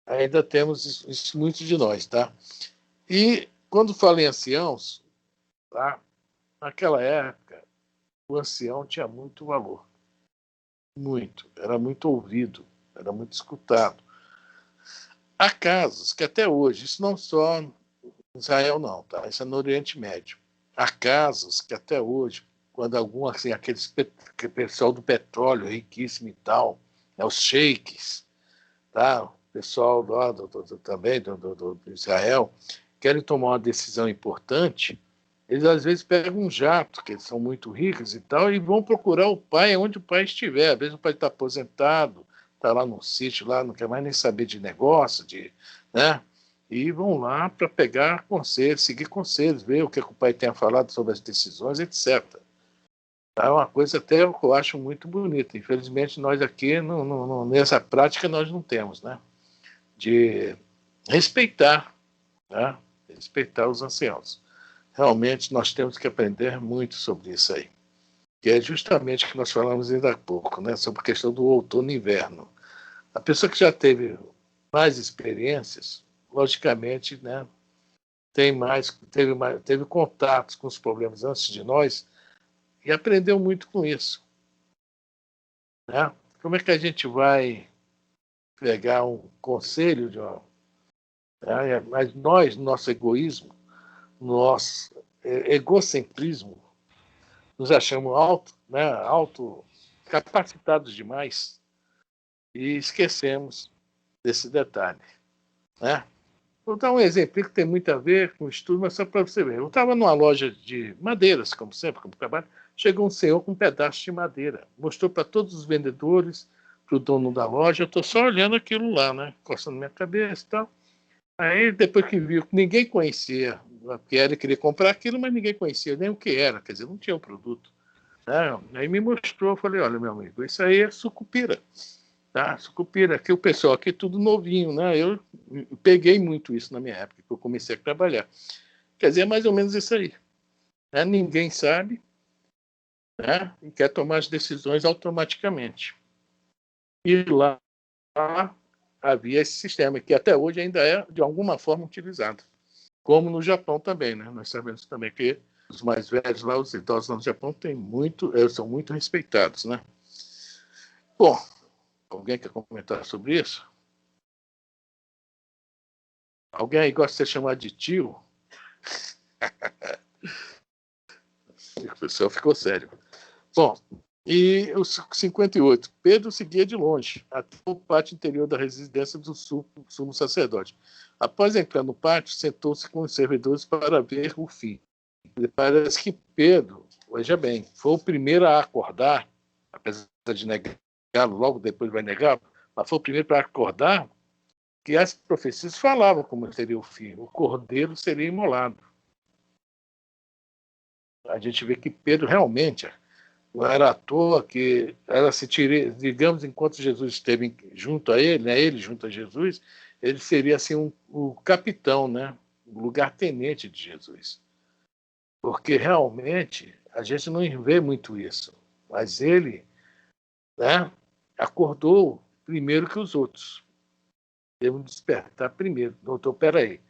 ainda temos isso muito de nós, tá? E quando falo em anciãos, tá? Naquela época, o ancião tinha muito valor. Muito. Era muito ouvido, era muito escutado. Há casos que até hoje, isso não só em Israel não, tá? Isso é no Oriente Médio. Há casos que até hoje, quando algum, assim, aquele pessoal do petróleo riquíssimo e tal, né, os sheiks, tá? O pessoal lá também do Israel, querem tomar uma decisão importante, eles às vezes pegam um jato, que eles são muito ricos e tal, e vão procurar o pai onde o pai estiver. Às vezes o pai está aposentado, está lá num sítio, lá, não quer mais nem saber de negócio, né? E vão lá para pegar conselhos, seguir conselhos, ver o que o pai tem a falar sobre as decisões, etc. É uma coisa até que eu acho muito bonita. Infelizmente, nós aqui, nessa prática, nós não temos, né? De respeitar, né? Respeitar os anciãos. Realmente, nós temos que aprender muito sobre isso aí. Que é justamente o que nós falamos ainda há pouco, né? Sobre a questão do outono e inverno. A pessoa que já teve mais experiências, logicamente, né? Teve contatos com os problemas antes de nós e aprendeu muito com isso. Né? Como é que a gente vai pegar um conselho de uma... Né? Mas nós, nosso egoísmo, nosso egocentrismo, nos achamos auto capacitados demais e esquecemos desse detalhe, né? Vou dar um exemplo que tem muito a ver com o estudo, mas só para você ver. Eu estava numa loja de madeiras, como sempre, como trabalho. Chegou um senhor com um pedaço de madeira. Mostrou para todos os vendedores, para o dono da loja. Eu estou só olhando aquilo lá, né? Coçando minha cabeça e tal. Aí, depois que viu que ninguém conhecia, porque ele queria comprar aquilo, mas ninguém conhecia nem o que era. Quer dizer, não tinha o produto. Né? Aí me mostrou, eu falei, olha, meu amigo, isso aí é sucupira. Tá? Sucupira, que o pessoal aqui é tudo novinho, né? Eu peguei muito isso na minha época, que eu comecei a trabalhar. Quer dizer, é mais ou menos isso aí. Né? Ninguém sabe, né? E quer tomar as decisões automaticamente. E lá havia esse sistema, que até hoje ainda é, de alguma forma, utilizado. Como no Japão também, né? Nós sabemos também que os mais velhos lá, os idosos lá no Japão, são muito respeitados, né? Bom, alguém quer comentar sobre isso? Alguém aí gosta de ser chamado de tio? O pessoal ficou sério. Bom, e os 58. Pedro seguia de longe, até o pátio interior da residência do sumo sacerdote. Após entrar no pátio, sentou-se com os servidores para ver o fim. Parece que Pedro, veja bem, foi o primeiro a acordar, apesar de negá-lo, logo depois vai negá-lo, mas foi o primeiro para acordar que as profecias falavam como seria o fim. O cordeiro seria imolado. A gente vê que Pedro realmente não era à toa que ela se tire, digamos, enquanto Jesus esteve junto a ele, né, ele junto a Jesus, ele seria assim o capitão, né, o lugar-tenente de Jesus. Porque realmente a gente não vê muito isso. Mas ele, né, acordou primeiro que os outros. Devemos despertar primeiro. Doutor, peraí.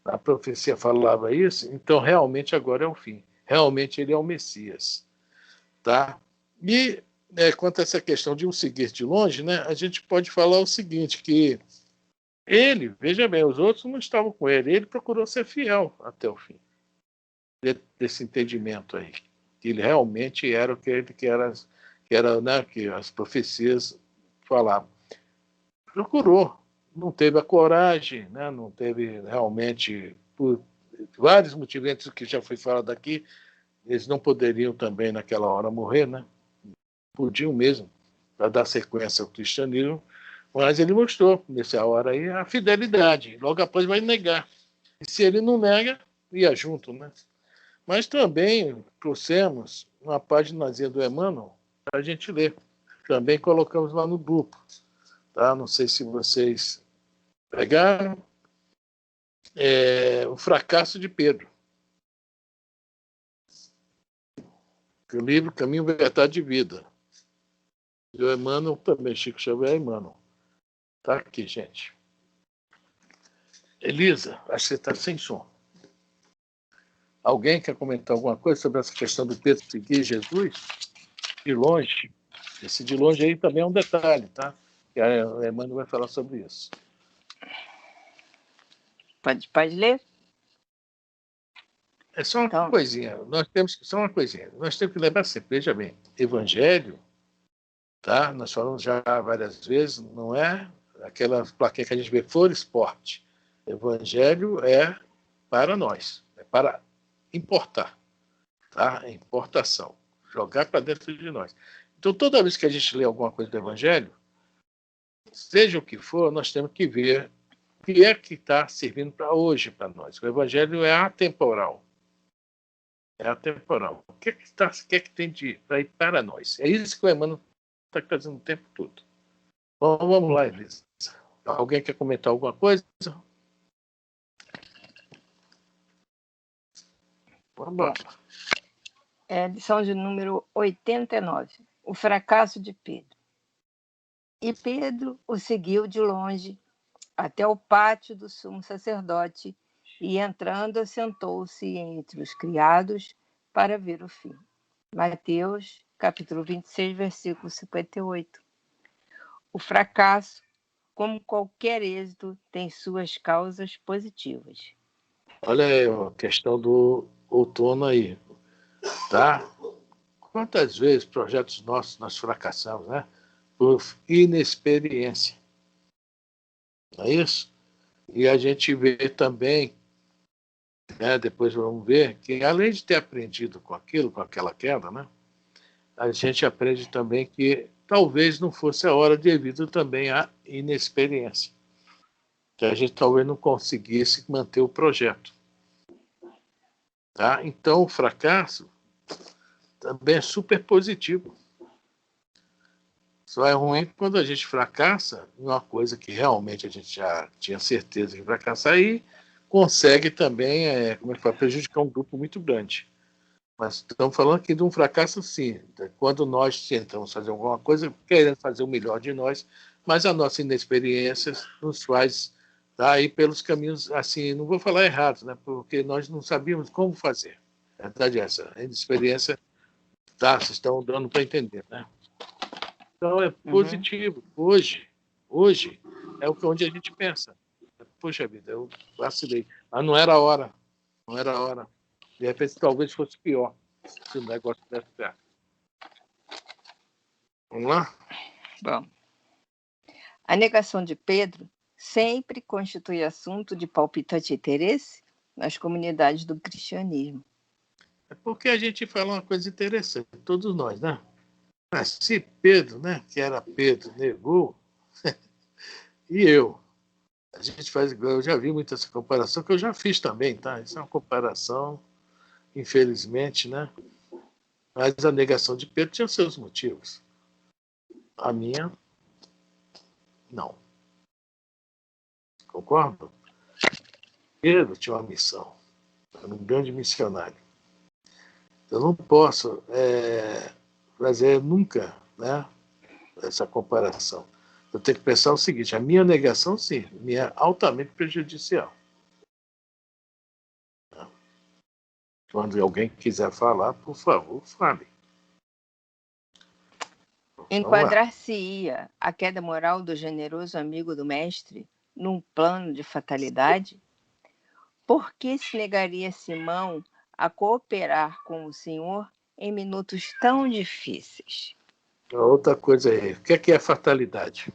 A profecia falava isso, então realmente agora é o fim. Realmente ele é o Messias. Tá? E quanto a essa questão de um seguir de longe, né, a gente pode falar o seguinte, que ele, veja bem, os outros não estavam com ele procurou ser fiel até o fim. Desse entendimento aí, que ele realmente era o que era, né, que as profecias falavam. Procurou, não teve a coragem, né, não teve realmente, por vários motivos que já foi falado aqui, eles não poderiam também naquela hora morrer, né? Podiam mesmo, para dar sequência ao cristianismo, mas ele mostrou, nessa hora aí, a fidelidade. Logo após vai negar. E se ele não nega, ia junto, né? Mas também trouxemos uma páginazinha do Emmanuel para a gente ler. Também colocamos lá no grupo. Tá? Não sei se vocês pegaram. O fracasso de Pedro. O livro Caminho, Verdade e Vida. E o Emmanuel também, Chico Xavier Emmanuel. Tá aqui, gente. Elisa, acho que você está sem som. Alguém quer comentar alguma coisa sobre essa questão do Pedro seguir Jesus? De longe. Esse de longe aí também é um detalhe, tá? E a Emmanuel vai falar sobre isso. Pode ler? É só uma coisinha. Nós temos que lembrar sempre, veja bem, Evangelho, tá? Nós falamos já várias vezes, não é aquela plaquinha que a gente vê, for esporte. Evangelho é para nós, é para importar, tá? Importação, jogar para dentro de nós. Então, toda vez que a gente lê alguma coisa do Evangelho, seja o que for, nós temos que ver o que é que está servindo para hoje para nós. O Evangelho é atemporal. É atemporal. O que é que tem para ir para nós? É isso que o Emmanuel está trazendo o tempo todo. Bom, vamos lá, Elisa. Alguém quer comentar alguma coisa? Vamos lá. É a lição de número 89. O fracasso de Pedro. E Pedro o seguiu de longe até o pátio do sumo sacerdote e, entrando, assentou-se entre os criados para ver o fim. Mateus, capítulo 26, versículo 58. O fracasso, como qualquer êxito, tem suas causas positivas. Olha aí a questão do outono aí, tá? Quantas vezes projetos nossos nós fracassamos, né? por inexperiência. Não é isso? E a gente vê também, né, depois vamos ver, que além de ter aprendido com aquilo, com aquela queda, né, a gente aprende também que talvez não fosse a hora devido também à inexperiência. Que a gente talvez não conseguisse manter o projeto. Tá? Então, o fracasso também é super positivo. Só é ruim quando a gente fracassa em uma coisa que realmente a gente já tinha certeza que fracassar e consegue também prejudicar um grupo muito grande. Mas estamos falando aqui de um fracasso, sim. Quando nós tentamos fazer alguma coisa, querendo fazer o melhor de nós, mas a nossa inexperiência nos faz aí pelos caminhos, assim, não vou falar errados, né? Porque nós não sabíamos como fazer. A verdade é essa. A inexperiência, tá, vocês estão dando para entender, né? Então, é positivo. Hoje é onde a gente pensa. Poxa vida, eu vacilei. Mas não era a hora. Não era a hora. De repente, talvez fosse pior se o negócio desse certo. Vamos lá? Bom, a negação de Pedro sempre constitui assunto de palpitante interesse nas comunidades do cristianismo. É porque a gente fala uma coisa interessante, todos nós, né? Mas se Pedro, né, que era Pedro, negou, e eu? A gente faz igual, eu já vi muito essa comparação, que eu já fiz também, tá? Isso é uma comparação, infelizmente, né? Mas a negação de Pedro tinha seus motivos. A minha, não. Concordo? Pedro tinha uma missão. Era um grande missionário. Eu não posso fazer nunca, né, essa comparação. Eu tenho que pensar o seguinte: a minha negação, sim, me é altamente prejudicial. Quando alguém quiser falar, por favor, fale. Enquadrar-se-ia a queda moral do generoso amigo do mestre num plano de fatalidade? Por que se negaria Simão a cooperar com o Senhor em minutos tão difíceis? Outra coisa aí, o que é fatalidade?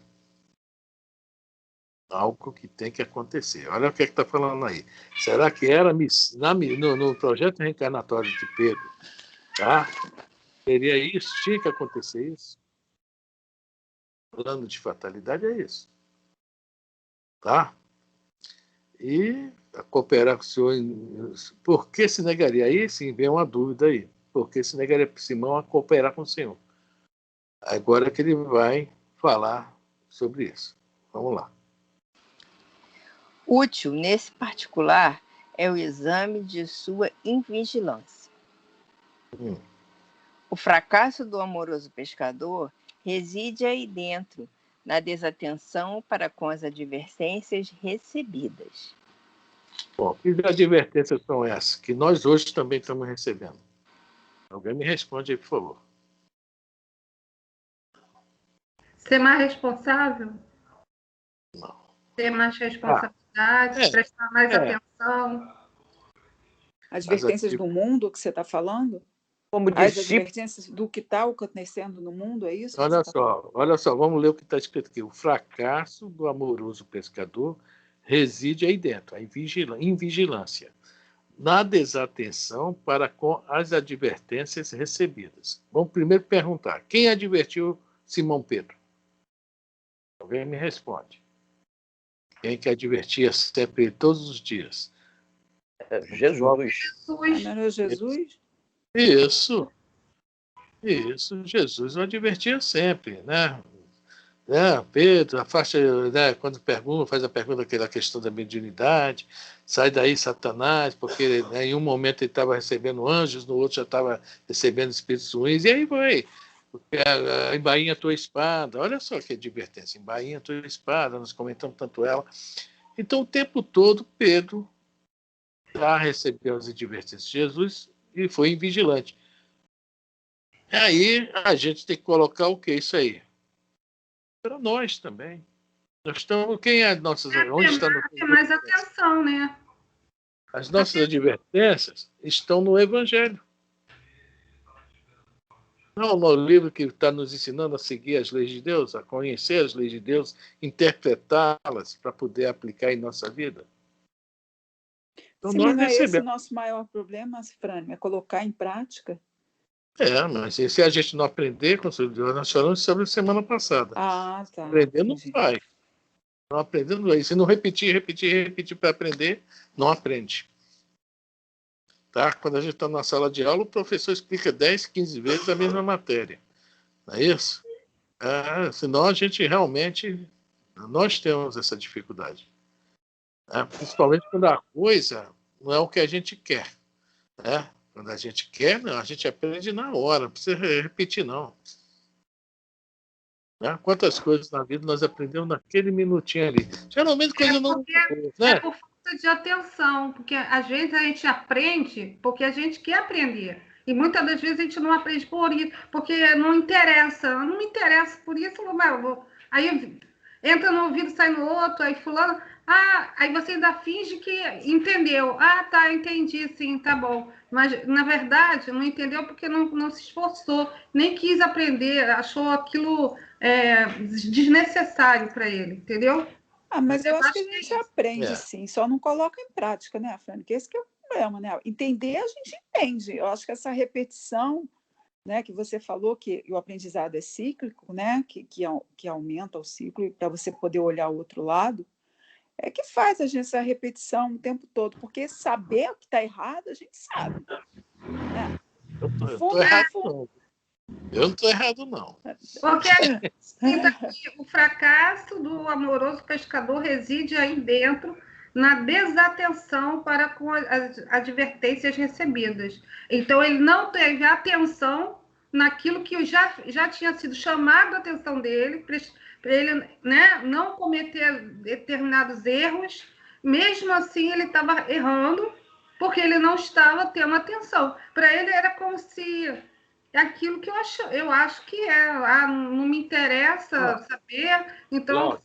Algo que tem que acontecer. Olha o que está falando aí. Será que era no projeto reencarnatório de Pedro? Tá? Seria isso? Tinha que acontecer isso? Plano de fatalidade é isso. Tá? E cooperar com o Senhor. Por que se negaria? Aí sim vem uma dúvida aí. Por que se negaria Simão a cooperar com o Senhor? Agora que ele vai falar sobre isso. Vamos lá. Útil, nesse particular, é o exame de sua invigilância. O fracasso do amoroso pescador reside aí dentro, na desatenção para com as advertências recebidas. Bom, que advertências são essas que nós hoje também estamos recebendo? Alguém me responde aí, por favor. Ser mais responsável? Não. Ter mais responsabilidade, prestar mais atenção. Advertências do mundo que você está falando? Como As discípulo, advertências do que está acontecendo no mundo, é isso? Olha só, vamos ler o que está escrito aqui. O fracasso do amoroso pescador reside aí dentro, a invigilância, na desatenção para com as advertências recebidas. Vamos primeiro perguntar, quem advertiu Simão Pedro? Alguém me responde. Quem que advertia sempre, todos os dias? Jesus. Não era Jesus? Isso, Jesus o advertia sempre, né? Pedro, afasta, né, quando faz a pergunta daquela questão da mediunidade, sai daí Satanás, porque, né, em um momento ele estava recebendo anjos, no outro já estava recebendo espíritos ruins, e aí vai, embainha a tua espada, olha só que advertência, embainha a tua espada, nós comentamos tanto ela. Então, o tempo todo, Pedro já recebeu as advertências de Jesus e foi invigilante. Aí a gente tem que colocar o que isso aí? Para nós também. Nós estamos, quem é nossas? Onde está Ter mais atenção, né? As nossas advertências estão no Evangelho. Não, no livro que está nos ensinando a seguir as leis de Deus, a conhecer as leis de Deus, interpretá-las para poder aplicar em nossa vida. Então, Sim, nós mas não é esse o recebemos. nosso maior problema, Frânio, é colocar em prática? Mas se a gente não aprender, nós falamos sobre a semana passada. Ah, tá. Aprender não Entendi. vai. Não aprendendo não vai. Se não repetir para aprender, não aprende. Tá? Quando a gente está na sala de aula, o professor explica 10, 15 vezes a mesma matéria. Não é isso? Senão a gente realmente... Nós temos essa dificuldade. Principalmente quando a coisa não é o que a gente quer. Né? Quando a gente quer, não, a gente aprende na hora, não precisa repetir, não. Quantas coisas na vida nós aprendemos naquele minutinho ali. Geralmente coisa não... É por falta de atenção, porque às vezes a gente aprende porque a gente quer aprender. E muitas das vezes a gente não aprende por isso, porque não interessa. Não me interessa, por isso eu vou. Aí entra no ouvido, sai no outro, aí fulano... aí você ainda finge que entendeu. Tá, entendi, sim, tá bom. Mas, na verdade, não entendeu porque não se esforçou, nem quis aprender, achou aquilo desnecessário para ele, entendeu? Mas eu acho que a gente aprende, É. sim, só não coloca em prática, né, Fran? Que esse que é o problema, né? Entender, a gente entende. Eu acho que essa repetição, né, que você falou, que o aprendizado é cíclico, né, que aumenta o ciclo, para você poder olhar o outro lado, é que faz a gente essa repetição o tempo todo, porque saber o que está errado, a gente sabe. Né? Eu não estou errado, não. Porque o fracasso do amoroso pescador reside aí dentro, na desatenção para com as advertências recebidas. Então, ele não teve atenção naquilo que já tinha sido chamado a atenção dele, para ele, né, não cometer determinados erros. Mesmo assim, ele estava errando, porque ele não estava tendo atenção. Para ele, era como se aquilo que eu acho que não me interessa saber, então...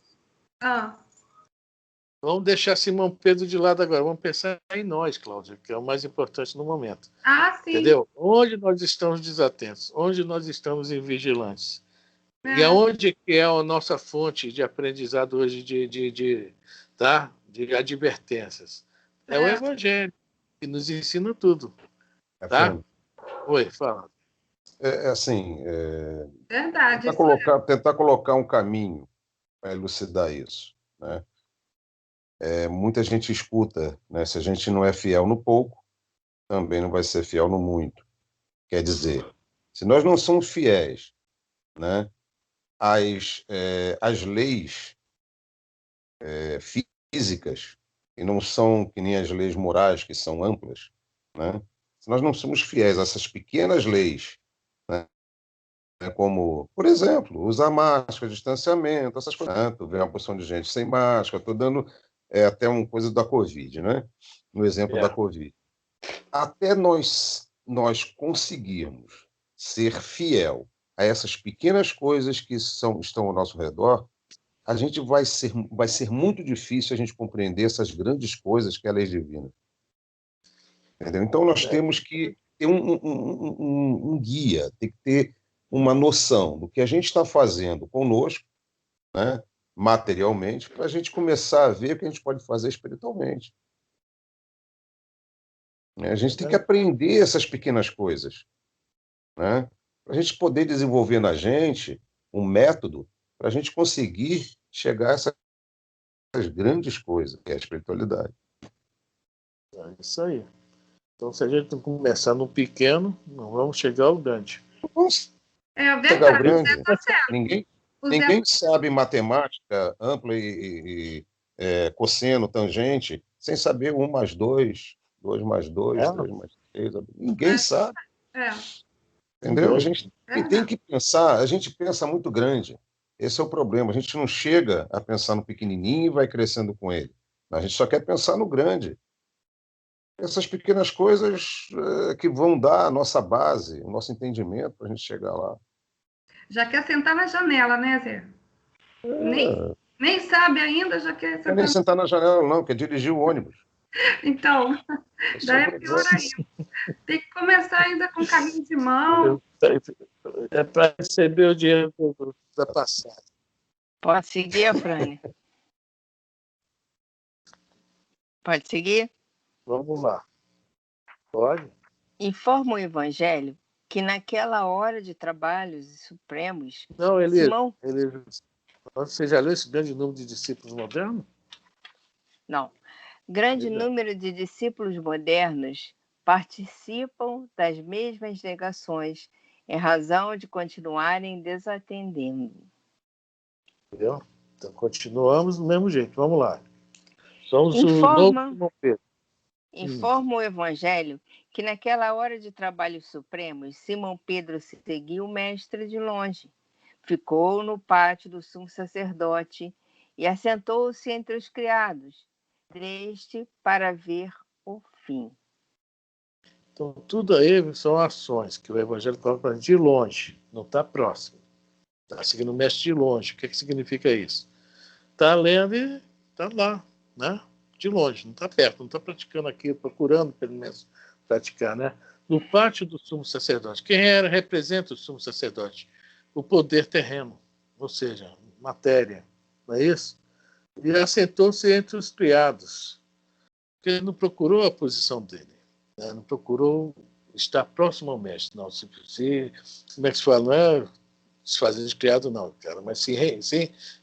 Vamos deixar Simão Pedro de lado agora, vamos pensar em nós, Cláudia, que é o mais importante no momento. Sim. Entendeu? Onde nós estamos desatentos, onde nós estamos invigilantes. E aonde que é a nossa fonte de aprendizado hoje de advertências? É o Evangelho, que nos ensina tudo. Tá? Oi, fala. Verdade. Tentar colocar um caminho para elucidar isso. Né? Muita gente escuta, né? Se a gente não é fiel no pouco, também não vai ser fiel no muito. Quer dizer, se nós não somos fiéis, né, às leis físicas, que não são que nem as leis morais, que são amplas, né? Se nós não somos fiéis a essas pequenas leis, né, como, por exemplo, usar máscara, distanciamento, essas coisas. Vê uma porção de gente sem máscara, estou dando até uma coisa da Covid, né? No exemplo da Covid. Até nós conseguirmos ser fiel a essas pequenas coisas que estão ao nosso redor, a gente vai ser muito difícil a gente compreender essas grandes coisas que é a lei divina. Entendeu? Então, nós temos que ter um guia, tem que ter uma noção do que a gente está fazendo conosco, né, materialmente, para a gente começar a ver o que a gente pode fazer espiritualmente. A gente tem que aprender essas pequenas coisas, né, para a gente poder desenvolver na gente um método para a gente conseguir chegar a essas grandes coisas, que é a espiritualidade. É isso aí. Então, se a gente não começar no pequeno, não vamos chegar ao grande. Chegar ao grande. Ninguém sabe matemática ampla e cosseno, tangente, sem saber 1 mais 2, 2 mais 2, 3 mais 3. Ninguém sabe. Entendeu? A gente tem que pensar, a gente pensa muito grande. Esse é o problema. A gente não chega a pensar no pequenininho e vai crescendo com ele. A gente só quer pensar no grande. Essas pequenas coisas que vão dar a nossa base, o nosso entendimento para a gente chegar lá. Já quer sentar na janela, né, Zé? Nem sabe ainda, já quer sentar. Não nem sentar na janela, não, quer dirigir o ônibus. Então, daí é pior ainda. Tem que começar ainda com carrinho de mão. É para receber o dinheiro da passagem. Pode seguir, Afrânia? Pode seguir? Vamos lá. Pode? Informa o Evangelho que naquela hora de trabalhos supremos, Não, Simão... Você já leu esse grande número de discípulos modernos? Não. Grande número de discípulos modernos participam das mesmas negações em razão de continuarem desatendendo. Entendeu? Então, continuamos do mesmo jeito. Vamos lá. Somos o novo Simão Pedro. Informa o Evangelho que naquela hora de trabalhos supremos, Simão Pedro seguiu o mestre de longe. Ficou no pátio do sumo sacerdote e assentou-se entre os criados, triste para ver o fim. Então, tudo aí são ações que o Evangelho coloca de longe, não está próximo. Está seguindo o mestre de longe. O que significa isso? Está lendo e está lá, né? De longe, não está perto, não está praticando aqui, procurando pelo menos praticar, né? No pátio do sumo sacerdote. Quem representa o sumo sacerdote? O poder terreno, ou seja, matéria, não é isso? E assentou-se entre os criados, porque ele não procurou a posição dele, né? Não procurou estar próximo ao mestre, não. Como é que se fala? Não é se fazer de criado, não, cara, mas se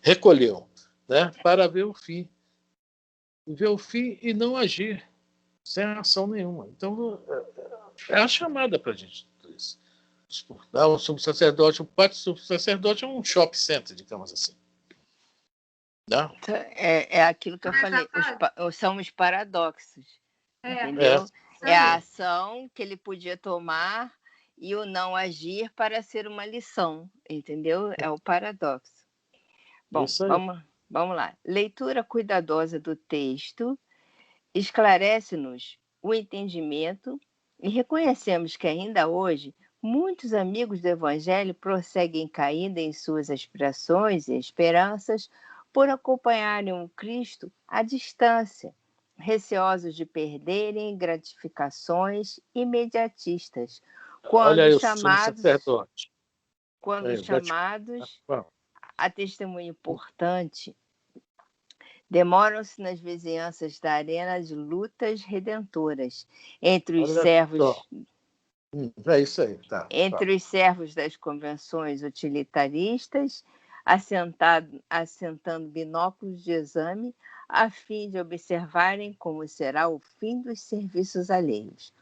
recolheu, né? Para ver o fim. Ver o fim e não agir, sem ação nenhuma. Então, é a chamada para a gente. O sumo sacerdote, o pátio do sumo sacerdote é um shopping center, digamos assim. Não? É aquilo que eu falei, são os paradoxos, entendeu? É a ação que ele podia tomar e o não agir para ser uma lição, entendeu? É o paradoxo. Bom, vamos lá. Leitura cuidadosa do texto esclarece-nos o entendimento e reconhecemos que ainda hoje muitos amigos do Evangelho prosseguem caindo em suas aspirações e esperanças por acompanharem o Cristo à distância, receosos de perderem gratificações imediatistas, quando chamados a testemunho importante, demoram-se nas vizinhanças da arena de lutas redentoras entre os servos. É isso aí, tá. Entre os servos das convenções utilitaristas, assentando binóculos de exame, a fim de observarem como será o fim dos serviços alheios.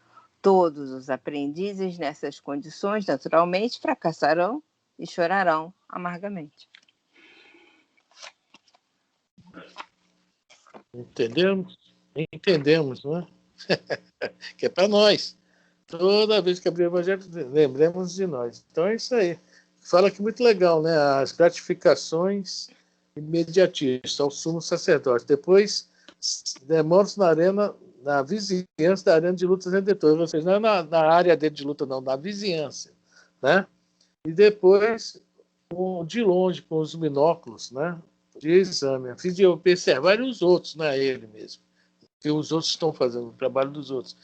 Todos os aprendizes nessas condições, naturalmente, fracassarão e chorarão amargamente. Entendemos, não é? Que é para nós. Toda vez que abrir o Evangelho, lembremos de nós. Então é isso aí. Fala aqui muito legal, né? As gratificações imediatistas ao sumo sacerdote. Depois, demoram-se na vizinhança da arena de lutas redentoras, ou seja, não é na área dele de luta, não, na vizinhança, né? E depois, de longe, com os binóculos, né? De exame, a fim de observar os outros, não é ele mesmo. Que os outros estão fazendo o trabalho dos outros.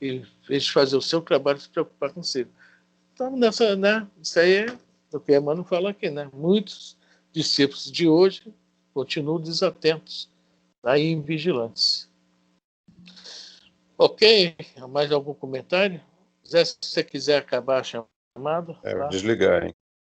E, em vez de fazer o seu trabalho, se preocupar consigo. Então, né? Isso aí é o que Emmanuel fala aqui, né? Muitos discípulos de hoje continuam desatentos, aí invigilantes. Ok? Mais algum comentário? Zé, se você quiser acabar a chamada. Vou desligar, hein?